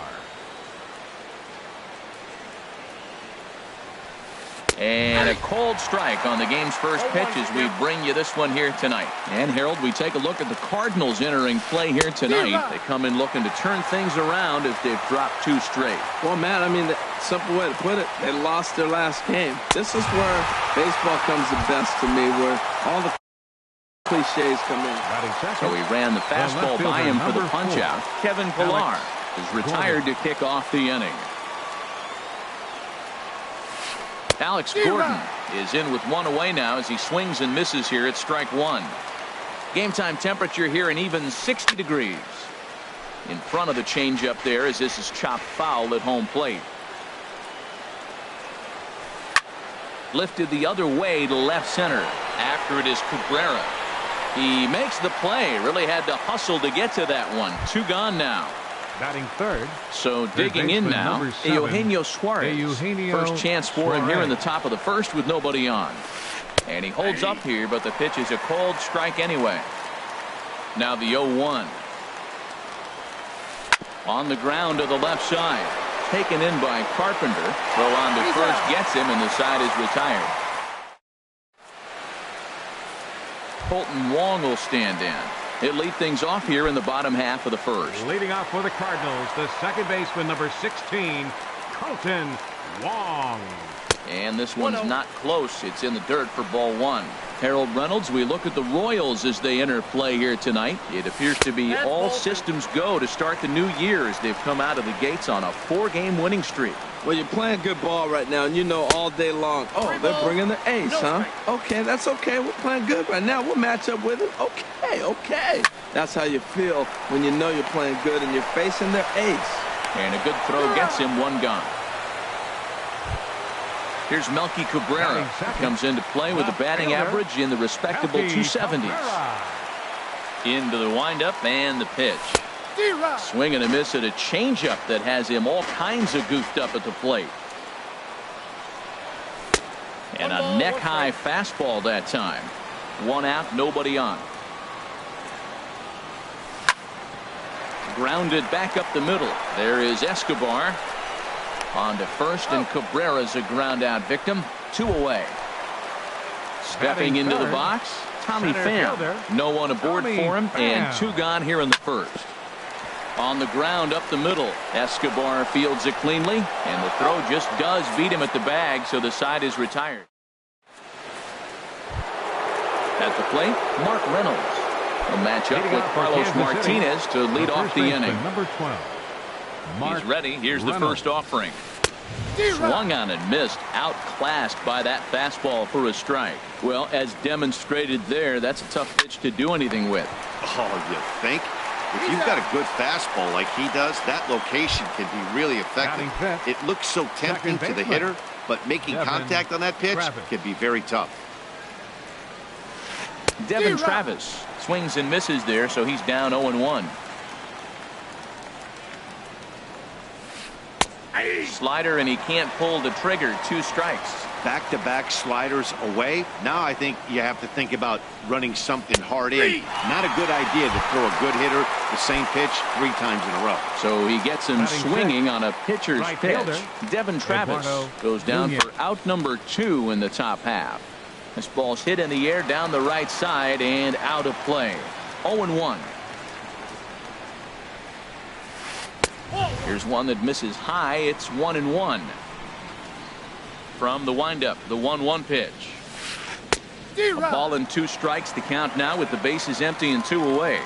And a cold strike on the game's first pitch as we bring you this one here tonight. And Harold, we take a look at the Cardinals entering play here tonight. They come in looking to turn things around as they've dropped 2 straight. Well, Matt, I mean, the simple way to put it, they lost their last game. This is where baseball comes the best to me, where all the cliches come in. So he ran the fastball by him for the punch-out. Kevin Pillar is retired to kick off the inning. Alex Gordon is in with 1 away now as he swings and misses here at strike 1. Game time temperature here an even 60 degrees. In front of the changeup there as this is chopped foul at home plate. Lifted the other way to left center. After it is Cabrera. He makes the play. Really had to hustle to get to that one. 2 gone now. Batting third. So digging in now, Eugenio Suarez. First chance for him here in the top of the first with nobody on. And he holds up here, but the pitch is a cold strike anyway. Now the 0-1. On the ground to the left side. Taken in by Carpenter. Throw on to first gets him, and the side is retired. Colton Wong will stand in. It lead things off here in the bottom half of the first. Leading off for the Cardinals, the second baseman, number 16, Colton Wong. And this one's not close. It's in the dirt for ball 1. Harold Reynolds, we look at the Royals as they enter play here tonight. It appears to be all systems go to start the new year as they've come out of the gates on a 4-game winning streak. Well, you're playing good ball right now, and you know all day long, oh, they're bringing the ace, huh? Okay, that's okay. We're playing good right now. We'll match up with it. Okay. That's how you feel when you know you're playing good and you're facing their ace. And a good throw gets him 1 gone. Here's Melky Cabrera. He comes into play with a batting average in the respectable 270s. Into the windup and the pitch. Swing and a miss at a changeup that has him all kinds of goofed up at the plate. And a neck-high fastball that time. 1 out, nobody on. Grounded back up the middle. There is Escobar. On to first, and Cabrera's a ground out victim. 2 away. Stepping into the box, Tommy Pham. No one aboard for him, and 2 gone here in the first. On the ground up the middle, Escobar fields it cleanly, and the throw just does beat him at the bag, so the side is retired. At the plate, Mark Reynolds will match up with Carlos Martinez to lead off the inning. Number 12. He's ready. Here's the first offering. Swung on and missed. Outclassed by that fastball for a strike. Well, as demonstrated there, that's a tough pitch to do anything with. Oh, you think? If you've got a good fastball like he does, that location can be really effective. It looks so tempting to the hitter, but making contact on that pitch can be very tough. Devin Travis swings and misses there, so he's down 0-1. Slider, and he can't pull the trigger. 2 strikes. Back-to-back sliders away. Now I think you have to think about running something hard in. Not a good idea to throw a good hitter the same pitch 3 times in a row. So he gets him swinging on a pitcher's pitch. Devin Travis goes down for out number 2 in the top half. This ball's hit in the air down the right side and out of play. 0-1. Here's one that misses high. It's 1-1. From the windup, the 1-1 pitch. A ball and 2 strikes to count now with the bases empty and 2 away.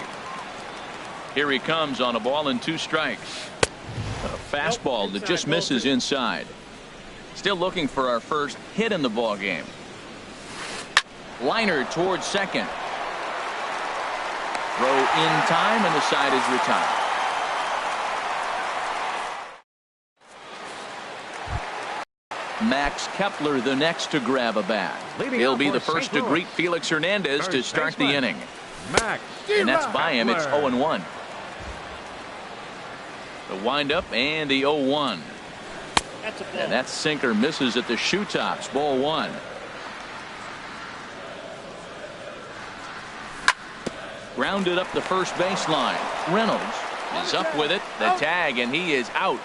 Here he comes on a ball and 2 strikes. A fastball that just misses inside. Still looking for our first hit in the ball game. Liner towards second. Throw in time, and the side is retired. Max Kepler the next to grab a bat. He'll be the first to greet Felix Hernandez to start the inning. And that's by him. It's 0-1. The windup and the 0-1. And that sinker misses at the shoe tops. Ball one. Grounded up the first baseline. Reynolds is up with it. The tag, and he is out.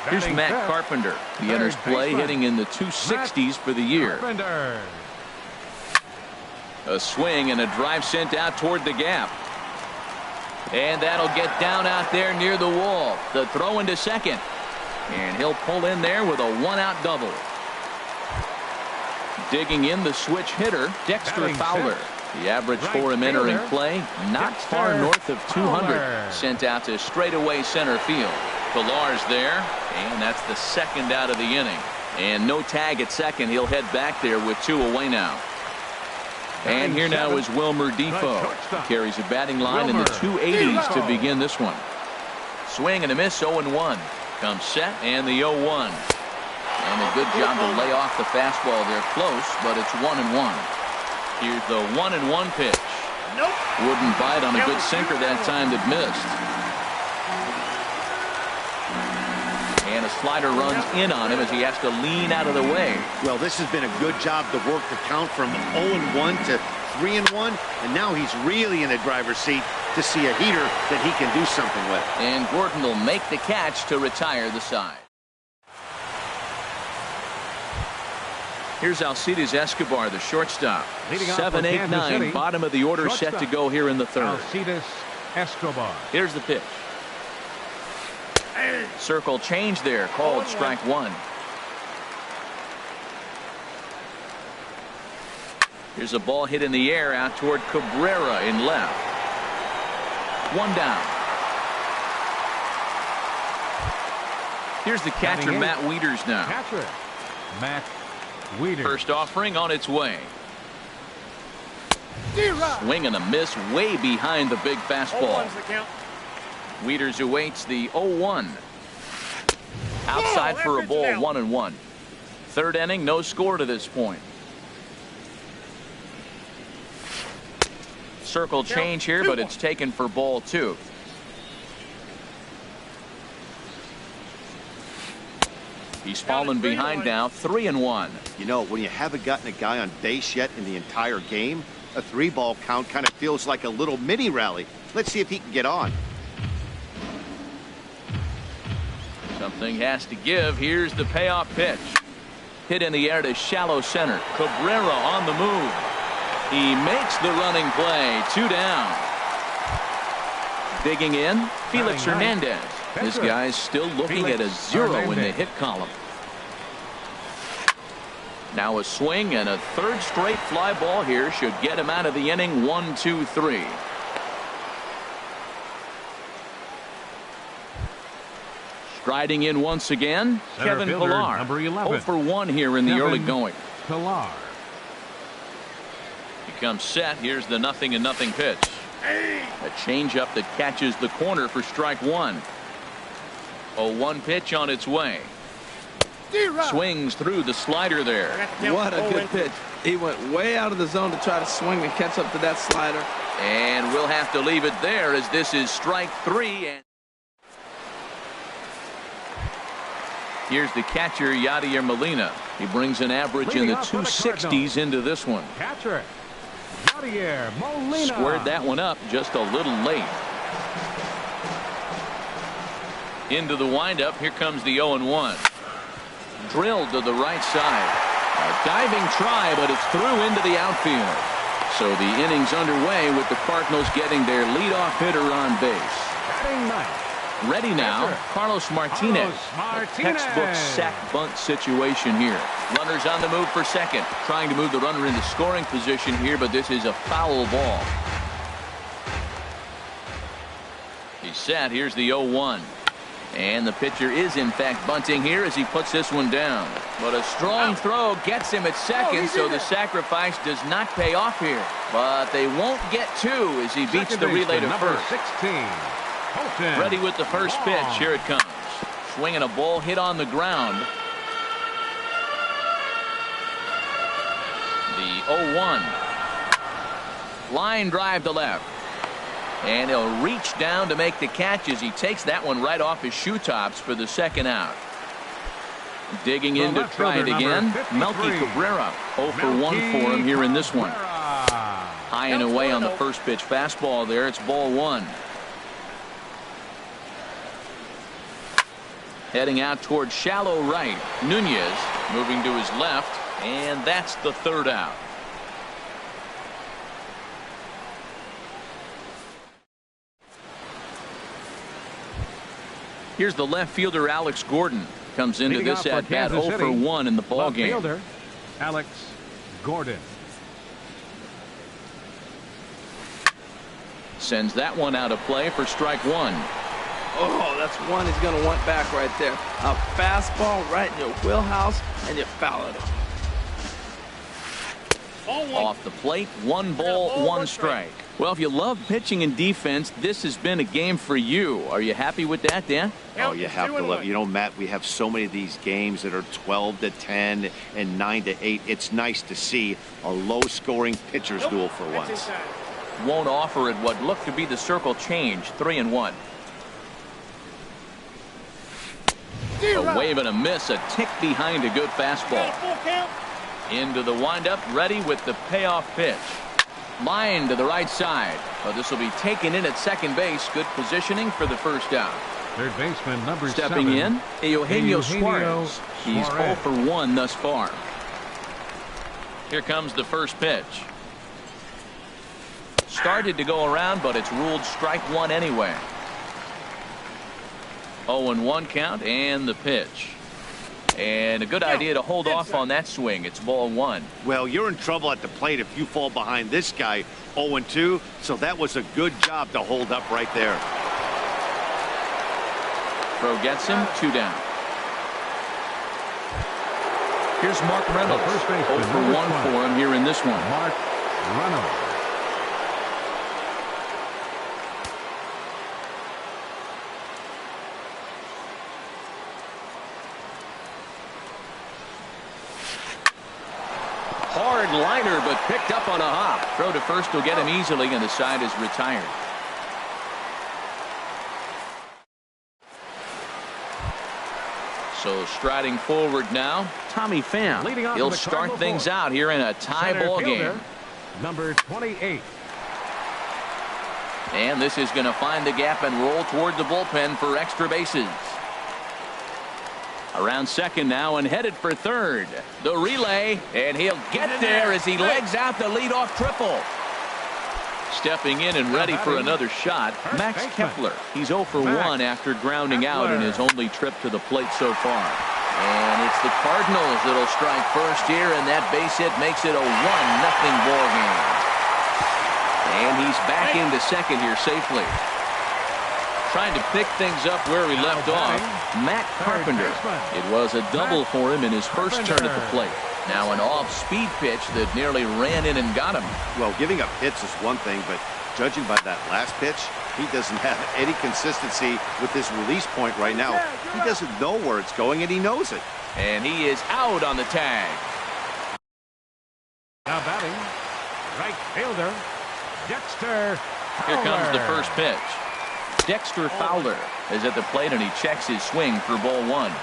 Here's Matt Carpenter. He enters play hitting in the 260s for the year. A swing and a drive sent out toward the gap. And that'll get down out there near the wall. The throw into second. And he'll pull in there with a one-out double. Digging in the switch hitter, Dexter Fowler. The average for him entering play, not far north of 200. Sent out to straightaway center field. Pilar's there, and that's the second out of the inning. And no tag at second. He'll head back there with two away now. And here now is Wilmer Defoe. He carries a batting line in the 280s to begin this one. Swing and a miss, 0-1. Comes set, and the 0-1. And a good job to lay off the fastball there close, but it's 1-1. Here's the 1-1 pitch. Wouldn't bite on a good sinker that time that missed. And a slider runs in on him as he has to lean out of the way. Well, this has been a good job to work the count from 0-1 to 3-1, and now he's really in the driver's seat to see a heater that he can do something with. And Gordon will make the catch to retire the side. Here's Alcides Escobar, the shortstop. 7-8-9, bottom of the order, set to go here in the third. Alcides Escobar. Here's the pitch. Circle change there, called strike one. Here's a ball hit in the air out toward Cabrera in left. One down. Here's the catcher, Matt Wieters now. Catcher, Matt Wieters. First offering on its way. Swing and a miss way behind the big fastball. Wieters awaits the 0-1. Outside for a ball, 1-1. Third inning, no score to this point. Circle change here, but it's taken for ball two. He's fallen behind now, 3-1. You know, when you haven't gotten a guy on base yet in the entire game, a 3-ball count kind of feels like a little mini rally. Let's see if he can get on. Something has to give. Here's the payoff pitch. Hit in the air to shallow center. Cabrera on the move. He makes the running play. 2 down. Digging in, Felix Hernandez. This guy's still looking at a 0 in the hit column. Now a swing and a third straight fly ball here should get him out of the inning. 1-2-3. Striding in once again, Kevin Pillar. Number 11. 0 for 1 here in the early going. Pillar. He comes set. Here's the 0-0 pitch. A changeup that catches the corner for strike one. 0-1 pitch on its way. Swings through the slider there. What a good pitch. He went way out of the zone to try to swing and catch up to that slider. And we'll have to leave it there as this is strike three. And here's the catcher, Yadier Molina. He brings an average in the 260s into this one. Catcher, Yadier Molina. Squared that one up just a little late. Into the windup. Here comes the 0-1. Drilled to the right side. A diving try, but it's through into the outfield. So the inning's underway with the Cardinals getting their leadoff hitter on base. Batting ninth. Ready now, Carlos Martinez. A textbook sack bunt situation here. Runners on the move for second. Trying to move the runner into scoring position here, but this is a foul ball. He's set. Here's the 0-1. And the pitcher is in fact bunting here as he puts this one down. But a strong throw gets him at second, so the sacrifice does not pay off here. But they won't get two as he beats the relay to first. 16. Colton. Ready with the first pitch. Here it comes. Swinging a ball hit on the ground. The 0-1. Line drive to left. And he'll reach down to make the catch as he takes that one right off his shoe tops for the second out. Digging in to try it again. Melky Cabrera. 0 for 1 for him here in this one. High and away on the first pitch fastball there. It's ball 1. Heading out towards shallow right. Nunez moving to his left. And that's the third out. Here's the left fielder, Alex Gordon. Comes into this at bat 0 for 1 in the ball game. Fielder, Alex Gordon. Sends that one out of play for strike 1. Oh, that's one he's going to want back right there. A fastball right in your wheelhouse, and you foul it off. Off the plate, 1 ball, 1 strike. Well, if you love pitching and defense, this has been a game for you. Are you happy with that, Dan? Oh, you have to love it. You know, Matt, we have so many of these games that are 12-10 and 9-8. It's nice to see a low-scoring pitcher's duel for once. Won't offer it what looked to be the circle change. 3-1. A wave and a miss, a tick behind a good fastball. Into the windup, ready with the payoff pitch. Line to the right side, but this will be taken in at second base. Good positioning for the first out. Third baseman number Stepping 7, in, Eugenio Suarez. He's 0 for 1 thus far. Here comes the first pitch. Started to go around, but it's ruled strike 1 anyway. 0-1 count and the pitch. And a good idea to hold off on that swing. It's ball 1. Well, you're in trouble at the plate if you fall behind this guy 0-2. So that was a good job to hold up right there. Throw gets him, 2 down. Here's Mark Reynolds. 0 for 1 for him here in this one. Mark Reynolds. Hard liner, but picked up on a hop. Throw to first will get him easily, and the side is retired. So striding forward now, Tommy Pham. He'll start things out here in a tie ball game. Number 28. And this is going to find the gap and roll toward the bullpen for extra bases. Around second now and headed for third. The relay, and he'll get there as he legs out the leadoff triple. Stepping in and ready for another shot, Max Kepler. He's 0 for 1 after grounding out in his only trip to the plate so far. And it's the Cardinals that'll strike first here, and that base hit makes it a 1-0 ball game. And he's back into second here safely. Trying to pick things up where he left off, Matt Carpenter. It was a double for him in his first turn at the plate. Now an off-speed pitch that nearly ran in and got him. Well, giving up hits is one thing, but judging by that last pitch, he doesn't have any consistency with this release point right now. He doesn't know where it's going, and he knows it. And he is out on the tag. Now batting, right fielder, Dexter Fowler. Here comes the first pitch. Dexter Fowler is at the plate, and he checks his swing for ball 1.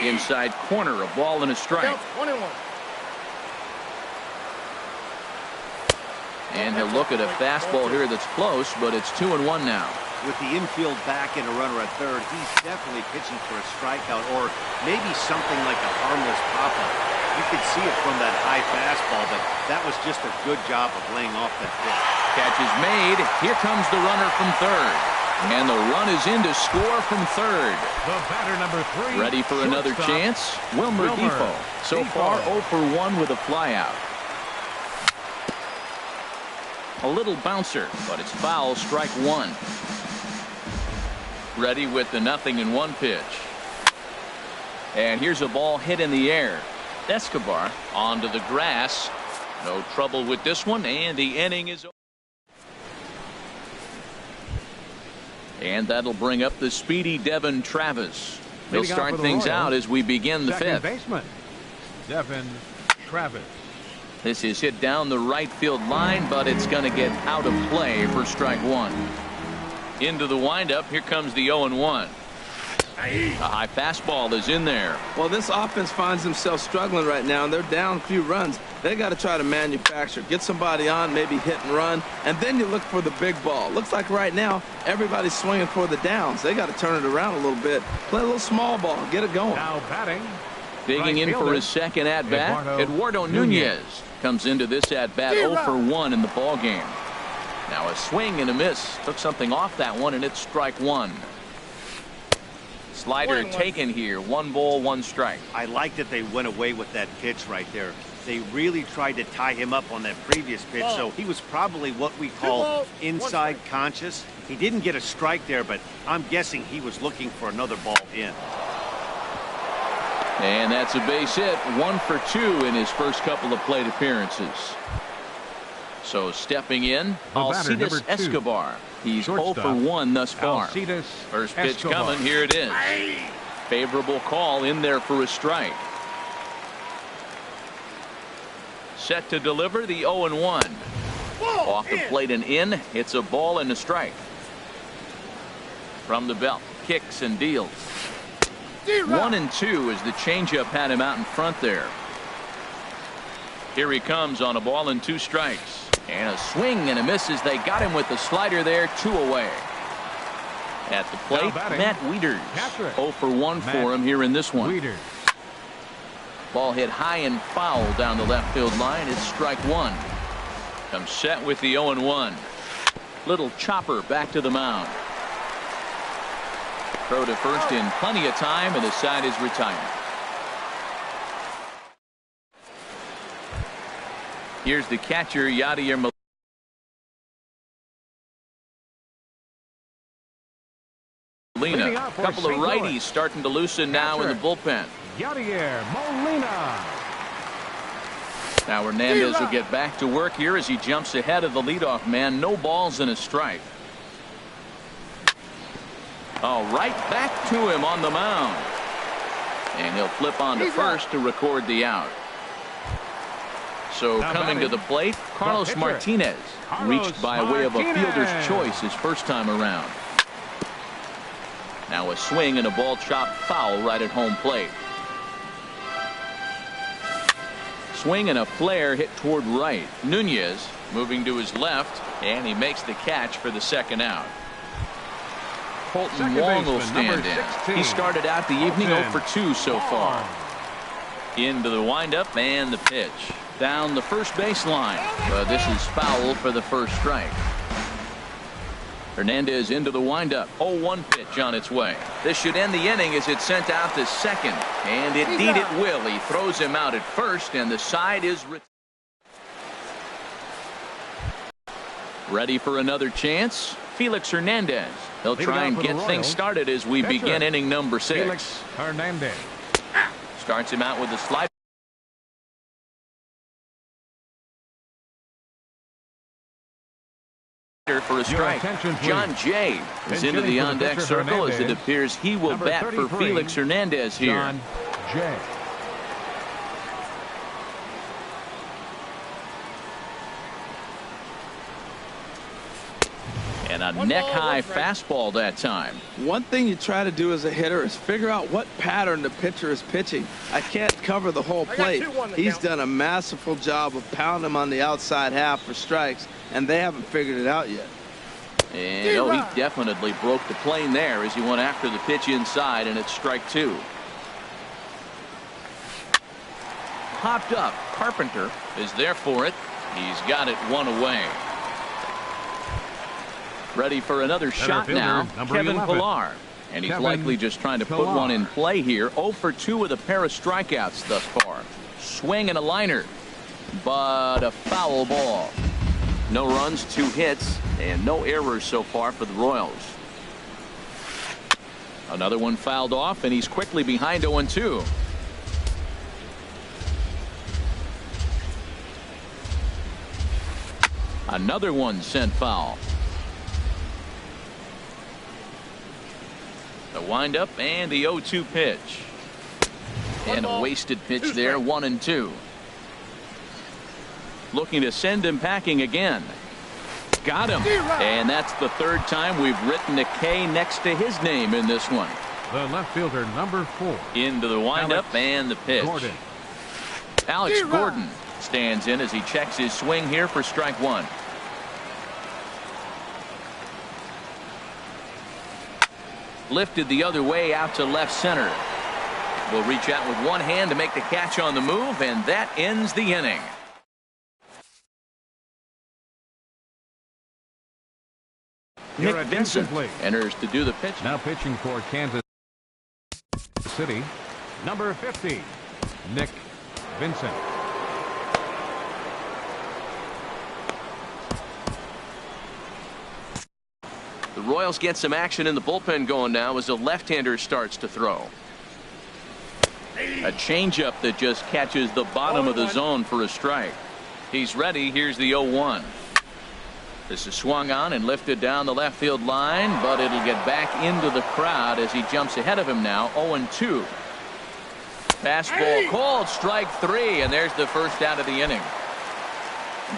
Inside corner, a ball and a strike. 21. And he'll look at a fastball here that's close, but it's 2-1 now. With the infield back and a runner at third, he's definitely pitching for a strikeout or maybe something like a harmless pop-up. You could see it from that high fastball, but that was just a good job of laying off that pitch. Catch is made. Here comes the runner from third. And the run is in to score from third. The batter number 3. Ready for another chance? Wilmer Defoe. So far 0 for 1 with a flyout. A little bouncer, but it's foul, strike 1. Ready with the 0-1 pitch. And here's a ball hit in the air. Escobar onto the grass. No trouble with this one, and the inning is over. And that'll bring up the speedy Devin Travis. He'll start things out as we begin the fifth. Baseman, Devin Travis. This is hit down the right field line, but it's going to get out of play for strike one. Into the windup. Here comes the 0-1. A high fastball is in there. Well, this offense finds themselves struggling right now, and they're down a few runs. They got to try to manufacture, get somebody on, maybe hit and run, and then you look for the big ball. Looks like right now everybody's swinging for the downs. They got to turn it around a little bit, play a little small ball, get it going. Now batting. Digging in for his second at-bat, Eduardo Nunez comes into this at-bat 0 for 1 in the ball game. Now a swing and a miss. Took something off that one, and it's strike one. Slider taken here. 1 ball, 1 strike. I like that they went away with that pitch right there. They really tried to tie him up on that previous pitch, so he was probably what we call inside conscious. He didn't get a strike there, but I'm guessing he was looking for another ball in. And that's a base hit. 1 for 2 in his first couple of plate appearances. So stepping in, Alcides Escobar. He's 0 for 1 thus far. First pitch coming. Here it is. Favorable call in there for a strike. Set to deliver the 0-1. Off the plate and in. It's a ball and a strike. From the belt. Kicks and deals. 1-2 as the changeup had him out in front there. Here he comes on a ball and 2 strikes. And a swing and a miss as they got him with the slider there. 2 away. At the plate, Matt Wieters. 0 for 1 for him here in this one. Ball hit high and foul down the left field line. It's strike one. Comes set with the 0-1. Little chopper back to the mound. Throw to first in plenty of time, and the side is retired. Here's the catcher, Yadier Molina. A couple of righties starting to loosen now in the bullpen. Yadier Molina. Now Hernandez will get back to work here as he jumps ahead of the leadoff man. No balls and a strike. Oh, right back to him on the mound. And he'll flip on to first to record the out. So coming to the plate, Carlos Martinez reached by way of a fielder's choice his first time around. Now a swing and a ball chopped foul right at home plate. Swing and a flare hit toward right. Nunez moving to his left, and he makes the catch for the second out. Colton Wong will stand in. He started out the evening 0 for 2 so far. Into the windup and the pitch. Down the first base line. But this is foul for the first strike. Hernandez into the windup. 0-1 pitch on its way. This should end the inning as it's sent out to second. And indeed it will. He throws him out at first, and the side is ready for another chance. Felix Hernandez. He'll try and get things started as we begin inning number 6. Felix Hernandez starts him out with a slider for a strike. John Jay is into the on-deck circle as it appears he will bat for Felix Hernandez here. John Jay. And a neck-high fastball that time. One thing you try to do as a hitter is figure out what pattern the pitcher is pitching. I can't cover the whole plate. He's done a masterful job of pounding him on the outside half for strikes, and they haven't figured it out yet. And he definitely broke the plane there as he went after the pitch inside, and it's strike 2. Popped up. Carpenter is there for it. He's got it 1 away. Ready for another shot now, Kevin Pillar. And he's likely just trying to put one in play here. 0 for 2 with a pair of strikeouts thus far. Swing and a liner, but a foul ball. No runs, 2 hits, and no errors so far for the Royals. Another one fouled off, and he's quickly behind 0-2. Another one sent foul. The windup and the 0-2 pitch. And a wasted pitch there, 1-2. Looking to send him packing again. Got him. And that's the third time we've written a K next to his name in this one. The left fielder, number 4. Into the windup and the pitch. Alex Gordon stands in as he checks his swing here for strike one. Lifted the other way out to left center. Will reach out with one hand to make the catch on the move, and that ends the inning. Nick Vincent enters to do the pitch. Now pitching for Kansas City, number 50, Nick Vincent. The Royals get some action in the bullpen going now as the left-hander starts to throw. A changeup that just catches the bottom of the zone for a strike. He's ready. Here's the 0-1. This is swung on and lifted down the left field line, but it'll get back into the crowd as he jumps ahead of him now. 0-2. Fastball called, strike three, and there's the first out of the inning.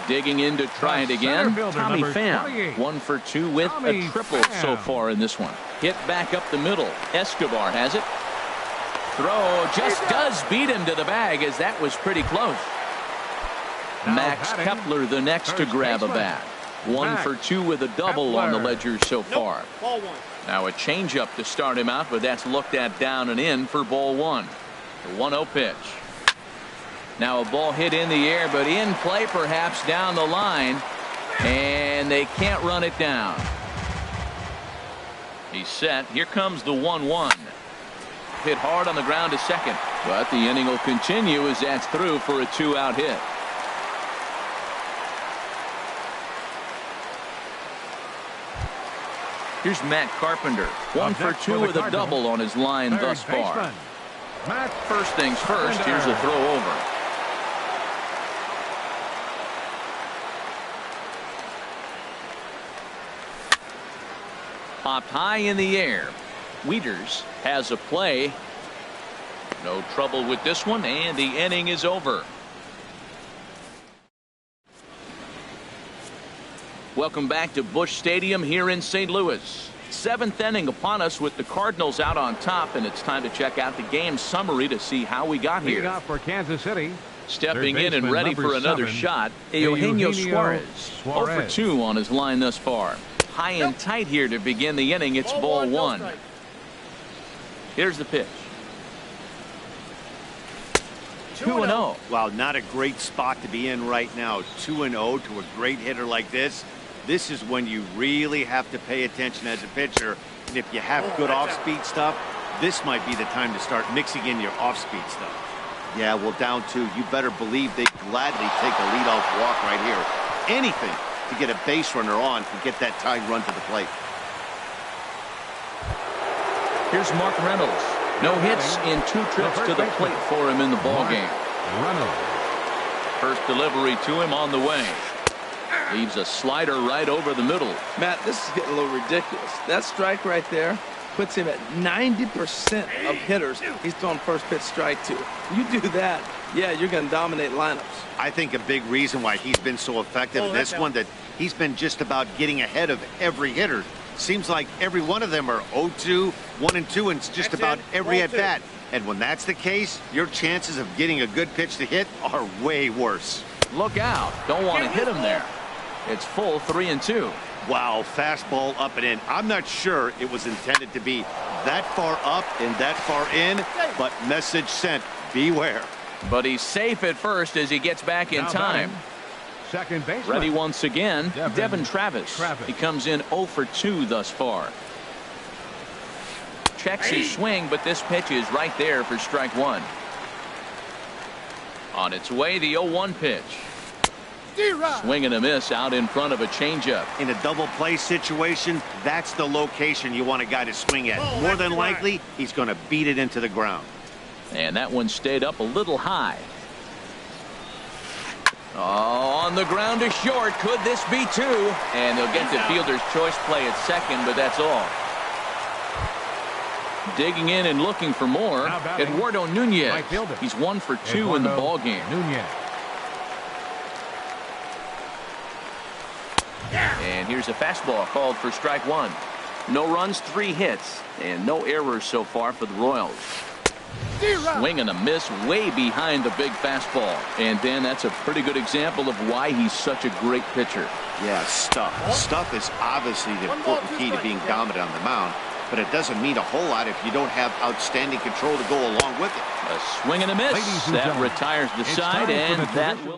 Digging in to try it again, Tommy Pham. 1 for 2 with a triple so far in this one. Hit back up the middle. Escobar has it. Throw just does beat him to the bag, as that was pretty close. Max Kepler the next to grab a bat. 1 for 2 with a double on the ledger so far. Now a changeup to start him out, but that's looked at down and in for ball one. The 1-0 pitch. Now a ball hit in the air, but in play perhaps down the line, and they can't run it down. He's set. Here comes the 1-1. Hit hard on the ground to second, but the inning will continue as that's through for a 2-out hit. Here's Matt Carpenter. 1 for 2 with a double on his line thus far. First things first, here's a throw over. Popped high in the air. Wieters has a play. No trouble with this one, and the inning is over. Welcome back to Busch Stadium here in St. Louis. 7th inning upon us with the Cardinals out on top, and it's time to check out the game summary to see how we got here. Leading off for Kansas City. Stepping in and ready for another shot, Eugenio Suarez. 0 for 2 on his line thus far. High and tight here to begin the inning. It's ball one. Here's the pitch. 2-0. Wow, not a great spot to be in right now. 2-0 to a great hitter like this. This is when you really have to pay attention as a pitcher. And if you have good off-speed stuff, this might be the time to start mixing in your off-speed stuff. Yeah, well, down 2, you better believe they gladly take a leadoff walk right here. Anything to get a base runner on and get that tying run to the plate. Here's Mark Reynolds. No hits in 2 trips to the plate for him in the ballgame. First delivery to him on the way. Leaves a slider right over the middle. Matt, this is getting a little ridiculous. That strike right there puts him at 90% of hitters he's throwing first pitch strike to. You do that, yeah, you're going to dominate lineups. I think a big reason why he's been so effective in this one, that he's been just about getting ahead of every hitter. Seems like every one of them are 0-2, 1-2, and just about every at bat. And when that's the case, your chances of getting a good pitch to hit are way worse. Look out. Don't want to hit him there. It's full 3-2. Wow, fastball up and in. I'm not sure it was intended to be that far up and that far in, but message sent, beware. But he's safe at first as he gets back in time. Second base. Ready once again, Devin Travis. He comes in 0 for 2 thus far. Checks his swing, but this pitch is right there for strike one. On its way, the 0-1 pitch. Swing and a miss out in front of a changeup. In a double play situation, that's the location you want a guy to swing at. More than likely, he's going to beat it into the ground. And that one stayed up a little high. Oh, on the ground to short. Could this be two? And they'll get the fielder's choice play at second, but that's all. Digging in and looking for more, Eduardo Nunez. He's 1 for 2 in the ball game. And here's a fastball called for strike one. No runs, 3 hits, and no errors so far for the Royals. Swing and a miss way behind the big fastball. And then that's a pretty good example of why he's such a great pitcher. Yeah, stuff. Stuff is obviously the important key to being dominant on the mound, but it doesn't mean a whole lot if you don't have outstanding control to go along with it. A swing and a miss. That retires the side, and that will.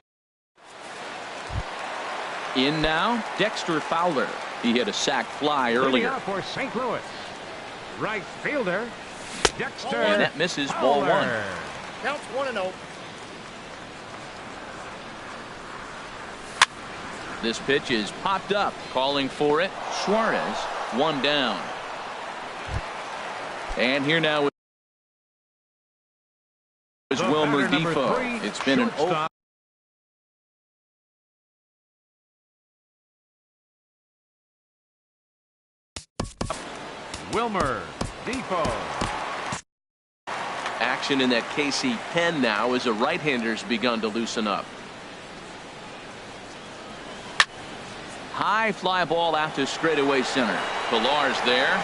In now, Dexter Fowler. He hit a sac fly earlier. For St. Louis, right fielder Dexter. And that misses ball one. Counts 1-0. This pitch is popped up, calling for it. Suarez, 1 down. And here now is Wilmer Defoe. It's been an open. Wilmer Defoe. Action in that KC pen now as a right-hander's begun to loosen up. High fly ball out to straightaway center. Pilar's there.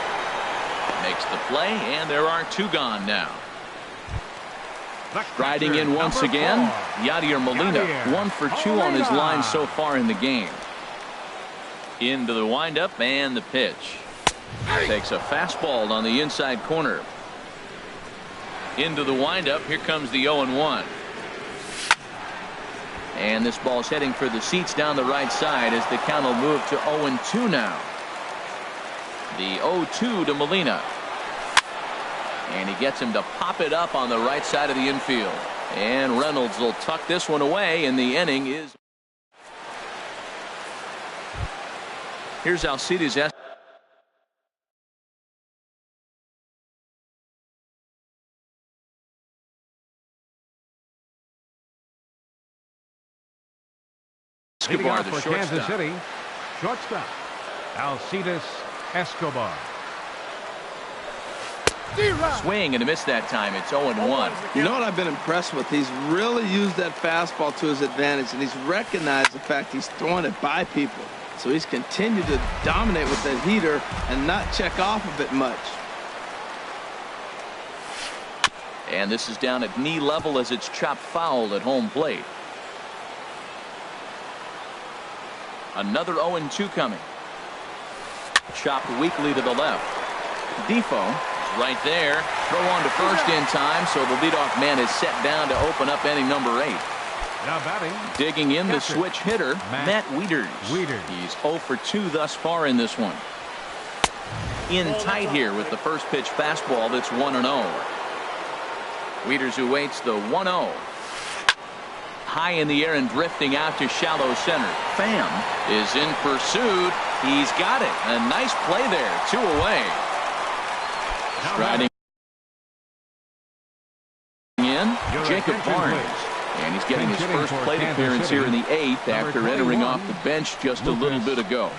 Makes the play, and there are 2 gone now. Riding in once again, Yadier Molina. 1 for 2 on his line so far in the game. Into the windup and the pitch. Takes a fastball on the inside corner. Into the windup. Here comes the 0-1. And this ball's heading for the seats down the right side as the count will move to 0-2 now. The 0-2 to Molina. And he gets him to pop it up on the right side of the infield. And Reynolds will tuck this one away, and the inning is. Here's Alcides Escobar, the for shortstop. Kansas City, shortstop Alcides Escobar. Swing and a miss that time. It's 0-1. You know what I've been impressed with? He's really used that fastball to his advantage, and he's recognized the fact he's throwing it by people. So he's continued to dominate with that heater and not check off of it much. And this is down at knee level as it's chopped foul at home plate. Another 0-2 coming. Chopped weakly to the left. Defoe is right there. Throw on to first in time, so the leadoff man is set down to open up inning number 8. Now batting. Digging in the switch hitter, Matt Wieters. He's 0 for 2 thus far in this one. In tight here with the first pitch fastball that's 1-0. Wieters who waits the 1-0. High in the air and drifting out to shallow center. Pham is in pursuit. He's got it. A nice play there. 2 away. Striding in, Jacob Barnes. And he's getting his first plate appearance here in the 8th after entering off the bench just a little bit ago.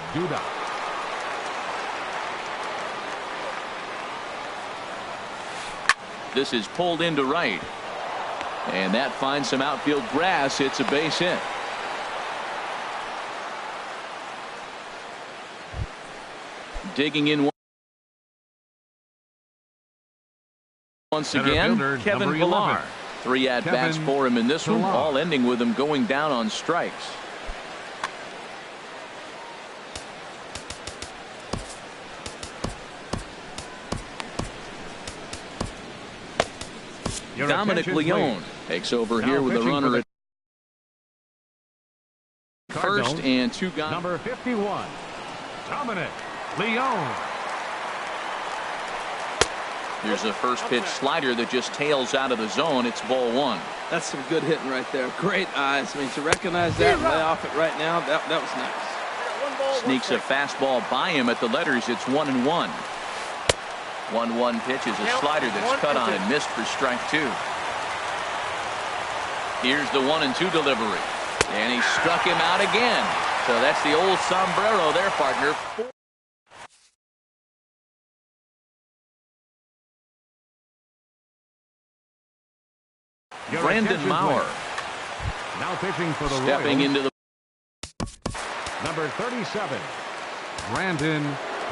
This is pulled into right. And that finds some outfield grass. It's a base hit. Digging in once again, Kevin Pillar. 3 at-bats for him in this one, all ending with him going down on strikes. Dominic Leone takes over here with a runner at first and 2 gone. Number 51, Dominic Leone. Here's a first pitch slider that just tails out of the zone. It's ball one. That's some good hitting right there. Great eyes. I mean, to recognize that and lay off it right now, that was nice. Sneaks a fastball by him at the letters. It's 1-1. 1-1 pitch is a slider that's cut on and missed for strike two. Here's the 1-2 delivery. And he struck him out again. So that's the old sombrero there, partner. Brandon Maurer. Now pitching for the Stepping Royals, into the number 37, Brandon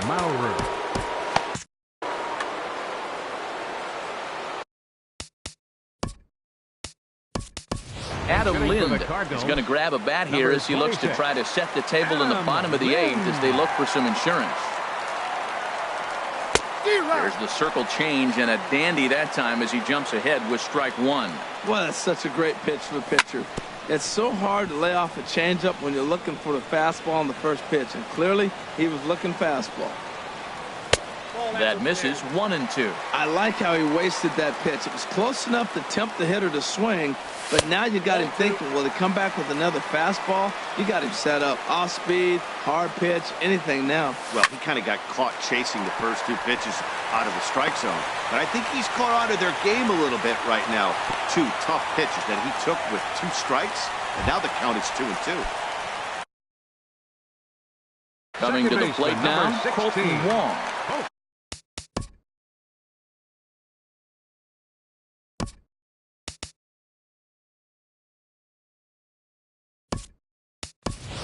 Maurer. Adam Lind is going to grab a bat here as he looks to try to set the table in the bottom of the eighth as they look for some insurance. There's the circle change and a dandy that time as he jumps ahead with strike one. Well, that's such a great pitch for the pitcher. It's so hard to lay off a changeup when you're looking for the fastball on the first pitch, and clearly he was looking fastball. That misses 1-2. I like how he wasted that pitch. It was close enough to tempt the hitter to swing, but now you got him thinking, will he come back with another fastball? You got him set up. Off speed, hard pitch, anything now. Well, he kind of got caught chasing the first two pitches out of the strike zone. But I think he's caught out of their game a little bit right now. Two tough pitches that he took with two strikes, and now the count is 2-2. Coming to the plate now, Colton Wong.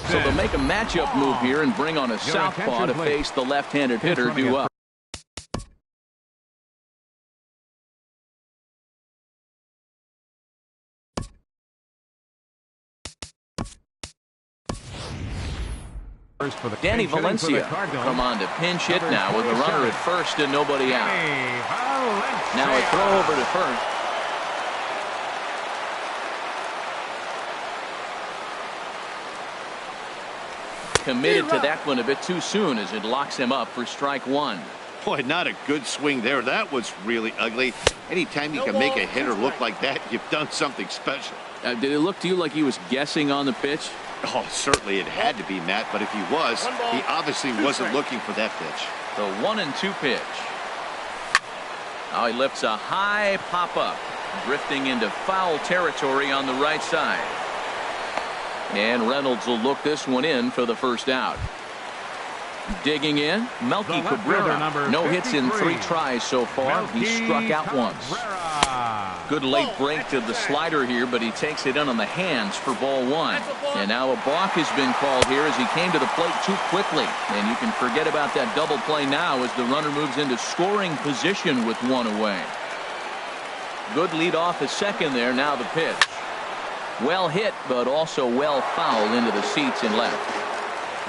So they'll make a matchup move here and bring on a southpaw to face the left-handed hitter due up. Danny Valencia come on to pinch hit now with a runner at first and nobody out. Now a throw over to first. Committed to that one a bit too soon as it locks him up for strike one. Boy, not a good swing there. That was really ugly. Anytime you can make a hitter look like that, you've done something special. Did it look to you like he was guessing on the pitch? Oh, certainly it had to be, Matt, but if he was, he obviously wasn't looking for that pitch. The 1-2 pitch. Now he lifts a high pop-up, drifting into foul territory on the right side. And Reynolds will look this one in for the first out. Digging in, Melky Cabrera. No hits in 3 tries so far. He struck out once. Good late break to the slider here, but he takes it in on the hands for ball one. And now a balk has been called here as he came to the plate too quickly. And you can forget about that double play now as the runner moves into scoring position with one away. Good lead off at second there. Now the pitch. Well hit, but also well fouled into the seats and left.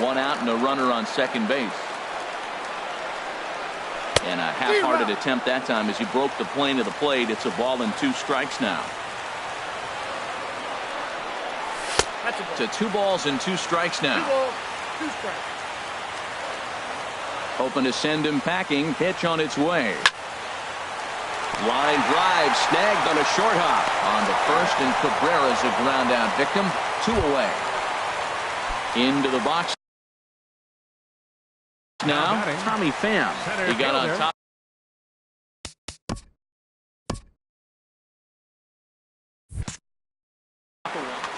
One out and a runner on second base. And a half-hearted attempt that time as he broke the plane of the plate. It's a ball and 2 strikes now. To 2 balls and 2 strikes now. 2 strikes. Hoping to send him packing. Pitch on its way. Line drive snagged on a short hop on the first, and Cabrera's a ground out victim. 2 away. Into the box now. Tommy Pham. He got on top.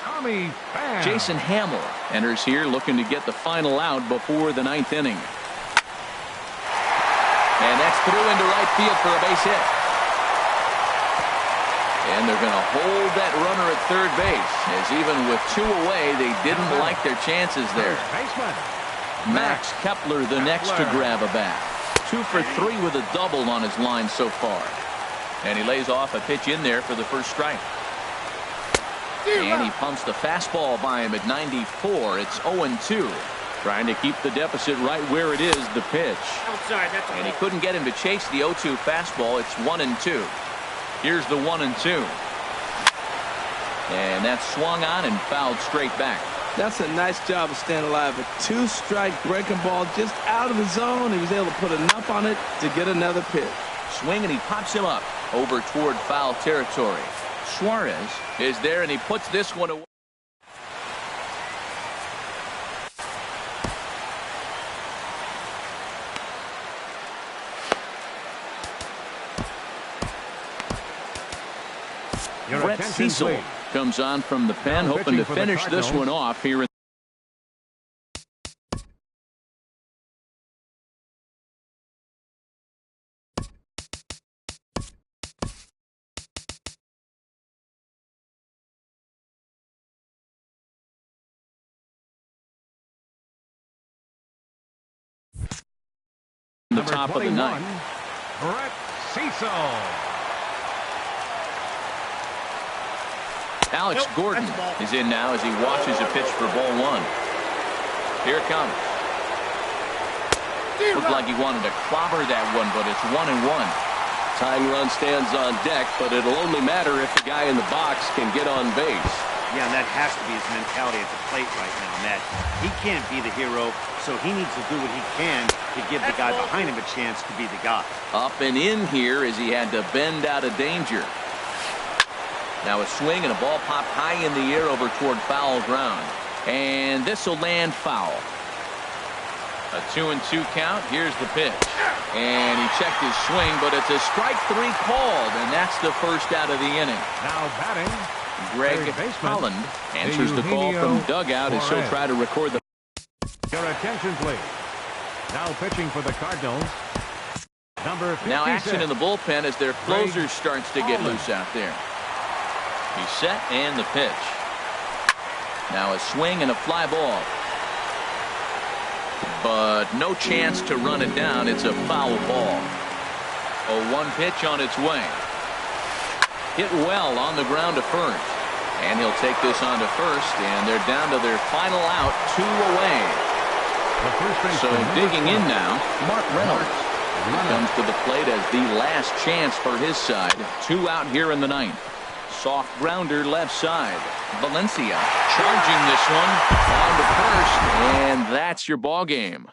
Tommy Pham. Jason Hamill enters here looking to get the final out before the 9th inning. And that's through into right field for a base hit. And they're going to hold that runner at third base, as even with 2 away, they didn't like their chances there. Max Kepler the next to grab a bat. 2 for 3 with a double on his line so far. And he lays off a pitch in there for the first strike. And he pumps the fastball by him at 94. It's 0-2. Trying to keep the deficit right where it is, the pitch. Outside, and he couldn't get him to chase the 0-2 fastball. It's 1-2. Here's the 1-2. And that's swung on and fouled straight back. That's a nice job of staying alive. A 2-strike breaking ball just out of the zone. He was able to put enough on it to get another pitch. swing, and he pops him up over toward foul territory. Suarez is there, and he puts this one away. Brett Cecil comes on from the pen, hoping to finish this one off here in the top of the ninth. Brett Cecil. Alex Gordon is in now as he watches a pitch for ball one. Here it comes. Looked like he wanted to clobber that one, but it's 1-1. Tying run stands on deck, but it'll only matter if the guy in the box can get on base. Yeah, and that has to be his mentality at the plate right now, Matt. He can't be the hero, so he needs to do what he can to give the guy behind him a chance to be the guy. Up and in here as he had to bend out of danger. Now a swing and a ball popped high in the air over toward foul ground. And this will land foul. A 2-2 count. Here's the pitch. And he checked his swing, but it's a strike three called, and that's the first out of the inning. Now batting, Greg Holland answers the call from dugout as he'll try to record the. Your attention, please. Now pitching for the Cardinals. Number 56. Now action in the bullpen as their closer starts to get loose out there. He's set and the pitch. Now a swing and a fly ball. But no chance to run it down. It's a foul ball. A 1 pitch on its way. Hit well on the ground to first. And he'll take this on to first, and they're down to their final out, 2 away. So digging in now, Mark Reynolds. He comes to the plate as the last chance for his side. 2 out here in the ninth. Soft grounder left side. Valencia charging this one on to first, and that's your ball game.